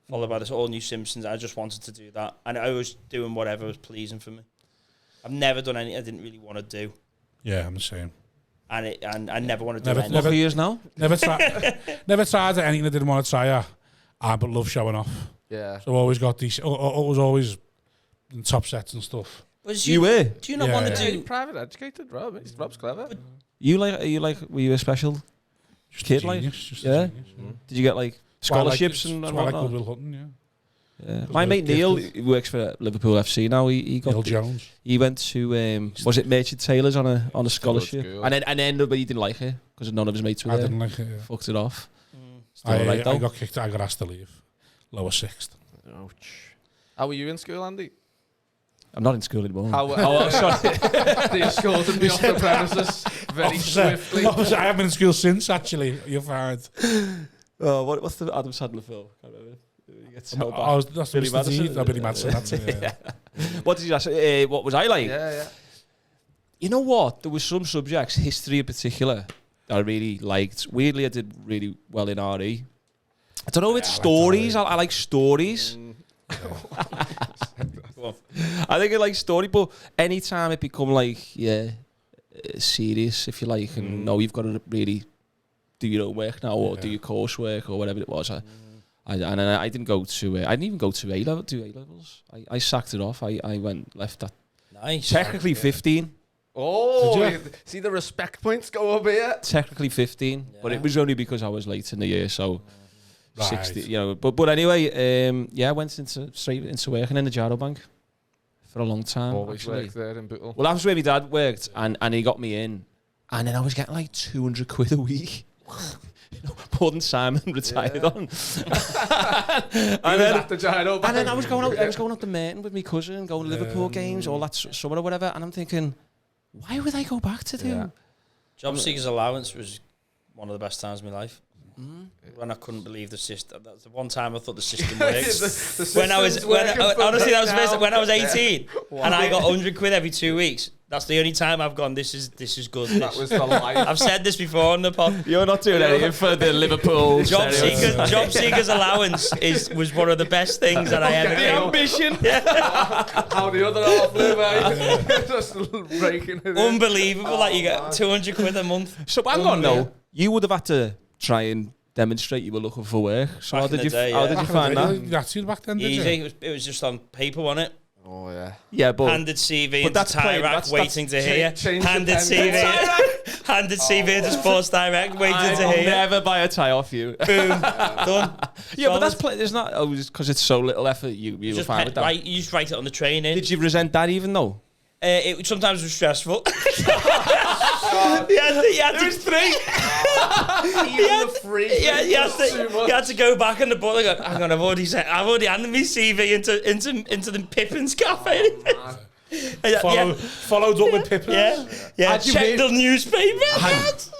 followed by this all new Simpsons. I just wanted to do that, and I was doing whatever was pleasing for me. I've never done anything I didn't really want to do, Yeah, I'm the same. and I never want to do Never- anything. What, 4 years now? Never tried anything I didn't want to try. But love showing off. Yeah. So always got these. I was always in top sets and stuff. You were. Do you not Yeah, want yeah. to You're do? private educated, Rob. Rob's clever. Were you a special Just kid? a Like, genius, just a yeah? genius, Did you get like scholarships Well, and that's why I like whatnot? Goodwill Hunting, yeah. Yeah. Because My we're mate Neil, gifted. he works for Liverpool FC now. He got Neil Jones. he went to was it Merchant Taylors on a scholarship, school. and then ended up he didn't like it because none of his mates were I there. didn't like it. Yeah. Fucked it off. Mm. Still alright though. I got kicked. I got asked to leave. Lower sixth. Ouch. How were you in school, Andy? I'm not in school anymore. Oh, sorry. They escorted me off the premises very swiftly. Officer, I haven't been in school since, actually. You're fine. Oh, what's the Adam Sandler film? Can't remember. He gets held back. Oh, that's Billy Mr. Madison? D. No, Billy Madison, that's it, yeah. What did you say? What was I like? Yeah. You know what? There were some subjects, history in particular, that I really liked. Weirdly, I did really well in RE. I don't know if it's stories. I like stories. I think I like story, but anytime it become like, serious, if you like, and no, you've got to really do your own work now, or do your coursework, or whatever it was. I didn't go to. I didn't even go to A levels. I sacked it off. I left at technically 15. Oh, see the respect points go up here. Technically 15, but it was only because I was late in the year, so 60. You know, but anyway, I went straight into working in the Jarrow Bank for a long time. Always worked there in Bootle. Well, that was where my dad worked, and he got me in, and then I was getting like 200 quid a week. More than Simon retired on. And then I was going out to Merton with my cousin, going to Liverpool games, all that summer or whatever, and I'm thinking, why would I go back to do? Job seekers allowance was one of the best times of my life. When I couldn't believe the system. That's the one time I thought the system works. Honestly, that was the best. When I was 18 and I got 100 quid every 2 weeks. That's the only time I've gone, this is good. That was the life. I've said this before on the pod. You're not doing anything for the Liverpool. Job seekers allowance was one of the best things that I ever did. The ambition. How the other half live, eh? Just raking it in. Unbelievable, like you get 200 quid a month. So hang on though, you would have had to try and demonstrate you were looking for work. So how did you find that? That's you back then, did you? Easy. It was just on paper, wasn't it? Oh yeah. Yeah, but handed CV but into Tyrac, waiting to hear. Handed CV into Sports Direct, waiting to hear. Never buy a tie off you. Boom, done. Yeah, but that's there's not just because it's so little effort. You were fine with that. You just write it on the train in. Did you resent that even though? It sometimes was stressful. It was three. You had to go back in the book. Like, hang on, I've already handed me CV into the Pippin's cafe. Followed up with Pippins. Yeah. Check the newspaper.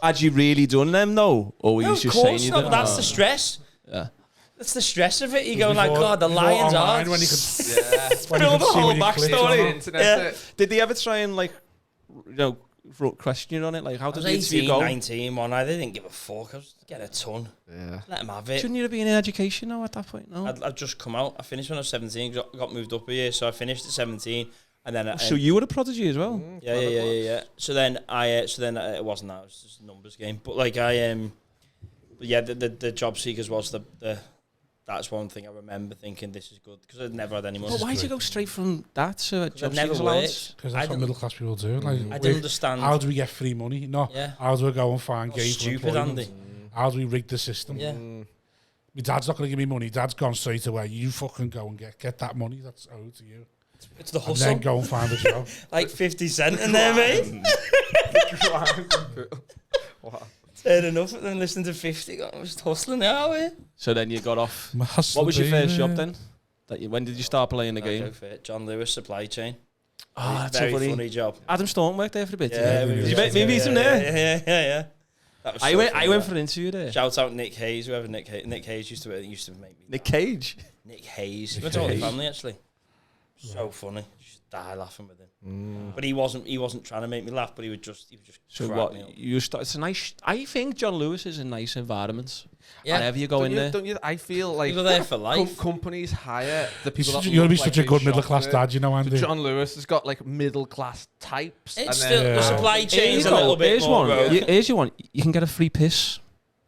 Had you really done them though, or were you just saying you did? That's the stress. Yeah. That's the stress of it. You go like, God, the Lions are. When you could, Spill the whole backstory. Did they ever try and question you on it? Like, how did the interview go? 19, man. I didn't give a fuck. I was getting a ton. Yeah. Let them have it. Shouldn't you have been in education now at that point? No. I'd just come out. I finished when I was 17. Got moved up a year, so I finished at 17, and then. So you were a prodigy as well. Yeah. So then it wasn't that. It was just a numbers game. But like the job seekers was the. That's one thing I remember thinking this is good because I'd never had any money. Well, why did you go straight from that to job never seekers allowance? Because that's what middle class people do. Like, I didn't understand. How do we get free money? No. Yeah. How do we go and find games? Stupid, Andy. How do we rig the system? Yeah. My dad's not going to give me money. Dad's gone straight away. You fucking go and get that money. That's owed to you. It's the And hustle. then go and find a job. Like 50 cent in there, mate. Wow. Fair enough. And then listen to 50. I'm just hustling now, eh? So then you got off. What was your first job then? When did you start playing the game? Go for it. John Lewis Supply Chain. That's very a funny job. Adam Storm worked there for a bit. Yeah, did you meet him there? Yeah. That was I went for an interview there. Shout out Nick Hayes, whoever Nick Hayes used to make me. Nick Cage. Nick Hayes. He went to all the family actually. So funny. Just die laughing with him. But he wasn't trying to make me laugh, but he would just So crack what me up. it's a nice. I think John Lewis is a nice environment. Yeah. Whenever you go in there. Don't you? I feel like People there for life. companies hire the people that You're going to be look such like a good they middle shot class it. dad, you know, Andy. So John Lewis has got like middle class types. It's and still then, the supply chain's a Here you little go. bit Here's more one. rogue. Here's your one. You can get a free piss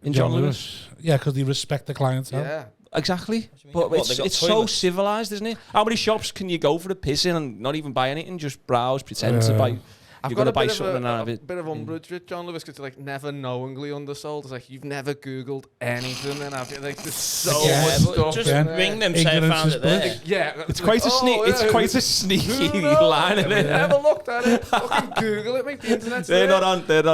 in John Lewis. Yeah, because they respect the clientele. Yeah. Exactly. mean? But What, they got it's so toilets? civilized, isn't it? How many shops can you go for a piss in and not even buy anything, just browse, pretend to buy? I've You're got going to a buy bit something of out of a it. bit of umbrage with John Lewis because like never knowingly undersold. It's like you've never Googled anything, and I've like there's so much but stuff. just in ring there. them, say I Ignorance found is it there. bliss. Yeah, It's quite a sneak. It's quite a sneaky line, isn't it? Never looked at it. Fucking Google it. Make the internet. They're not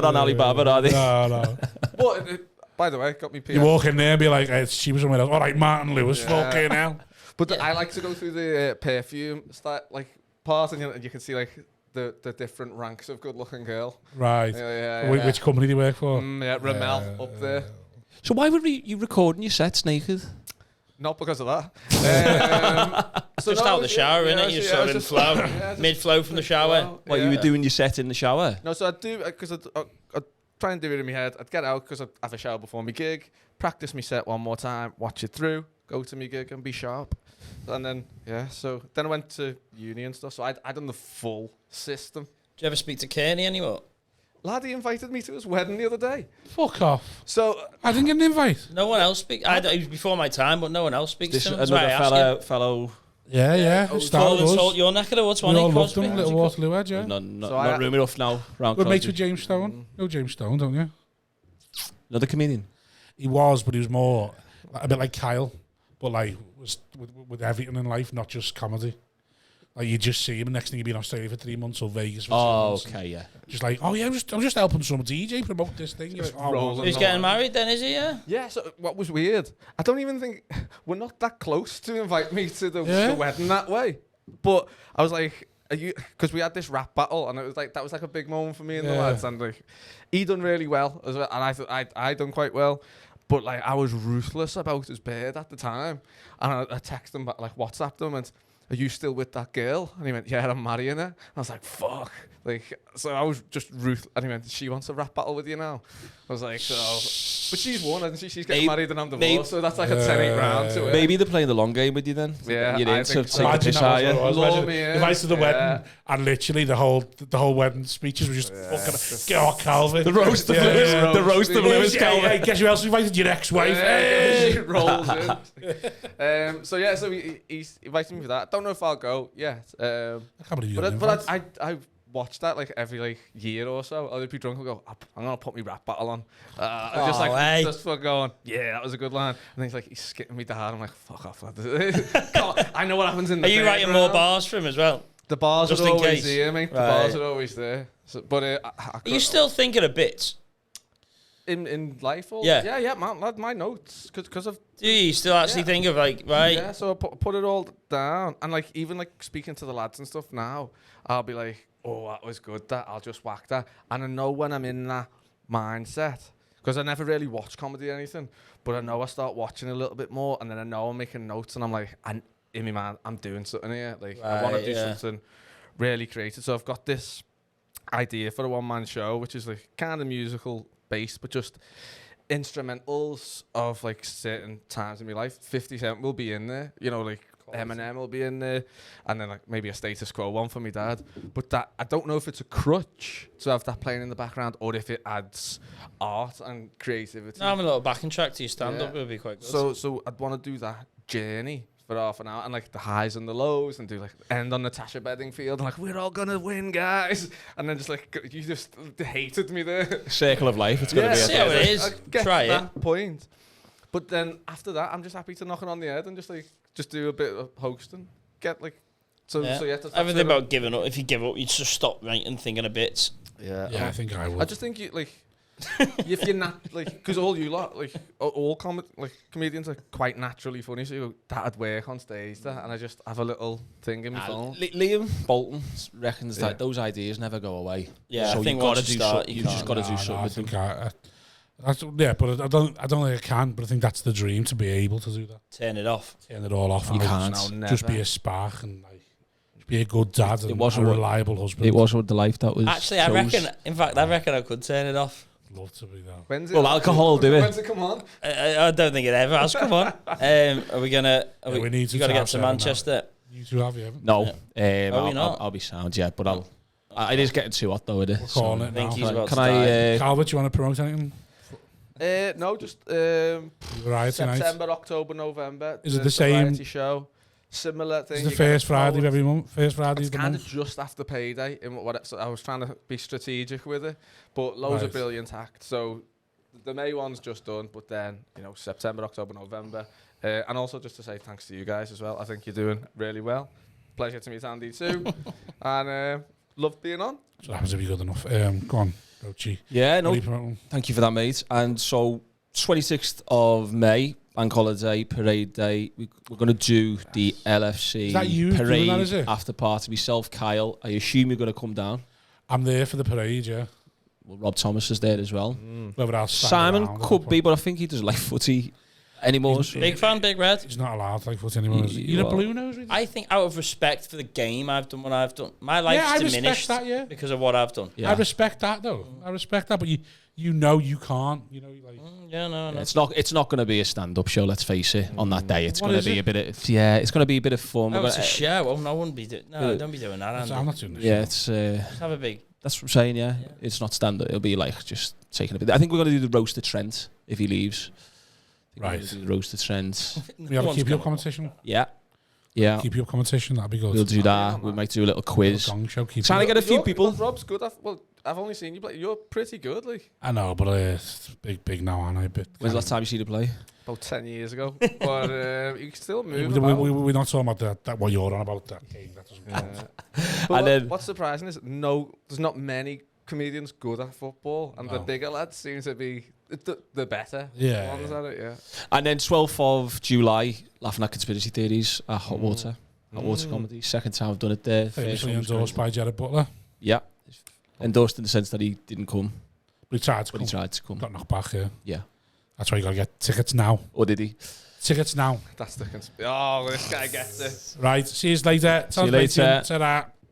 on Alibaba, are they? No. But by the way, got me. You walk in there and be like, it's cheaper somewhere else. All right, Martin Lewis, fucking hell. But I like to go through the perfume style, like part, and you can see like the different ranks of good-looking girl. Right. Yeah. Which company do you work for? Yeah, Ramel up there. So why were you recording your sets naked? Not because of that. Just out the shower, innit? You're sort of in flow, mid-flow from the shower. What, you were doing your set in the shower? No, so I'd do, because I'd try and do it in my head. I'd get out because I'd have a shower before my gig, practice my set one more time, watch it through, go to my gig and be sharp. And then, so then I went to uni and stuff, so I'd done the full system. Do you ever speak to Kearney anymore? Lad, he invited me to his wedding the other day. Fuck off. So I didn't get an invite. No one else speaks. It was before my time, but no one else speaks to him. That's why I Another asked you. fellow. Yeah. Paul and Salt, your neck of the woods, We one all he loved Crosby. him, little Waterloo Edge, yeah. Not room enough now. Round We're mates Crosby. with James Stone. No James Stone, don't you? Another comedian. He was, but he was more a bit like Kyle, but like was with everything in life, not just comedy. Like you just see him, and next thing you'd be in Australia for 3 months or Vegas for 2 months. Okay, yeah. Just like, I'm just helping some DJ promote this thing. You're like, rolling. He's getting married then, is he? Yeah. yeah, so what was weird, I don't even think, we're not that close to invite me to the wedding that way. But I was like, because we had this rap battle, and it was like, that was like a big moment for me and the lads, and like, he done really well as well, and I thought I done quite well. But like, I was ruthless about his beard at the time, and I texted him back, like WhatsApped him, and are you still with that girl? And he went, yeah, I'm marrying her. And I was like, fuck. Like, so I was just ruthless. And he went, she wants a rap battle with you now. I was like, so. But she's won, and she's getting married and I'm divorced. So that's like a 10-8 round to it. Maybe they're playing the long game with you then. Yeah, You're I in to think take so. the Imagine piss that out was of what it you. was. Lure Imagine me in. invited to the wedding, and literally the whole wedding speeches were just fucking get off Calvert. The roast of Lewis. The roast of Lewis Calvert. Hey, guess who else invited? Your ex-wife. Yeah, Hey! rolls in. So he's invited me for that. Don't know if I'll go yet. I can't believe you didn't But invite. I watch that like every like year or so. I'll be drunk and go, I'm gonna put my rap battle on. I'm just like just for going, yeah, that was a good line. And then he's skipping me down. I'm like, fuck off. I know what happens in the Are you writing more bars for him as well? The bars Just are in always case. there, mate. The Right. bars are always there. So, but Are you still thinking of bits? in life? Or, Yeah. yeah, man. Lad, my notes because of Do you still actually think of like, right? yeah. So I put it all down, and like even like speaking to the lads and stuff now, I'll be like, oh, that was good. That I'll just whack that, and I know when I'm in that mindset because I never really watch comedy or anything, but I know I start watching a little bit more, and then I know I'm making notes, and I'm like, in my mind, I'm doing something here. Like I want to do something really creative. So I've got this idea for a one-man show, which is like kind of musical based, but just instrumentals of like certain times in my life. 50 Cent will be in there, you know, like Eminem will be in there, and then like maybe a Status Quo one for my dad. But that I don't know if it's a crutch to have that playing in the background or if it adds art and creativity. No, I'm a little backing track to your stand-up would be quite good. So I'd want to do that journey for half an hour, and like the highs and the lows, and do like end on Natasha Bedingfield, and like we're all gonna win, guys, and then just like you just hated me there. Circle of life. It's going to be. See how it is. I get Try that point, but then after that, I'm just happy to knock it on the head and just do a bit of hosting. Get like so Yeah. that's Everything about giving up. If you give up, you just stop writing, thinking of bits. yeah. Yeah, I think I would. I just think you like. If you're not like, because all you lot like all comedians are quite naturally funny, so you go, that'd work on stage, that, and I just have a little thing in my phone. Liam Bolton reckons that those ideas never go away. Yeah, so I think you got once to you do start, something. you You've just can't. got to do I something with think them. but I don't think I can. But I think that's the dream, to be able to do that. Turn it off. Turn it all off. You and can't. just be a spark and like just be a good dad and wasn't a what- reliable husband. It wasn't the life that was. Actually, I reckon. In fact, I reckon I could turn it off. Love to be that. When's Well, alcohol will do it. When's it come on? I don't think it ever has. Come on. Are we gonna? We need to You got to have get to seven now. Manchester. You two have, you haven't? No, we not? I'll be sound, yeah, but it is getting too hot though, it is. We're calling it I think now. he's about Can to die. I? Calvert, you want to promote anything? No, just Variety night. September, October, November. Is it the same- variety show? Similar thing. It's the you get first Friday of told. every month. First Friday It's of the kind of month. just after payday. So I was trying to be strategic with it, but loads of Right. brilliant acts. So the May one's just done, but then September, October, November, and also just to say thanks to you guys as well. I think you're doing really well. Pleasure to meet Andy too, and love being on. So that happens to be good enough. Go on, Roachy. Yeah, What no, are you promoting? thank you for that, mate. And so, 26th of May, bank holiday, parade day. We're going to do the LFC Is that you doing parade that, is it? after party. Myself, Kyle. I assume you're going to come down. I'm there for the parade, yeah. Well, Rob Thomas is there as well. Whether I'll stand Simon around, could be, but I think he doesn't like footy anymore. Big fan, big red. He's not allowed to like foot anymore. You're a blue nose, really? I think out of respect for the game, I've done what I've done. My life's I respect diminished that, yeah. because of what I've done. Yeah. I respect that, though. I respect that, but you know you can't. You know, like... Yeah, no. It's not going to be a stand-up show. Let's face it. On that day, it's What going is to be it? a bit of it's going to be a bit of fun. Oh, We're it's a gonna- show. Oh, no, I wouldn't be doing. No, don't be doing that. Andy. I'm not doing this. Yeah, it's Just have a big. that's what I'm saying. Yeah, it's not stand-up. It'll be like just taking a bit. I think we're going to do the roast of Trent if he leaves. Right. Do the roast of Trent. We have a keep you up competition. Yeah. Keep you up competition. That'd be good. We'll do that. We might do a little quiz. Gong show. Keep Trying to you get a few people. Rob's good. Well, I've only seen you play. You're pretty good, like. I know, but it's big now, aren't I? Bit. When's the last time you see the play? About 10 years ago. But you can still move. We're not talking about that. What you're on about that game. That doesn't count. But then- what's surprising is there's not many comedians good at football, and the bigger lads seem to be the better Yeah, ones at it. Yeah. And then 12th of July, laughing at conspiracy theories at Hot Water. Hot Water comedy. Second time I've done it there. Famously First one was endorsed great. by Jared Butler. Yeah. Endorsed in the sense that he didn't come, But he tried to but come. he tried to come. Got knocked back, yeah. Yeah. That's why you got to get tickets now. Or did he? Tickets now. That's the conspiracy. Oh, this guy gets it. Right, see you later. See you later. Ta-ra.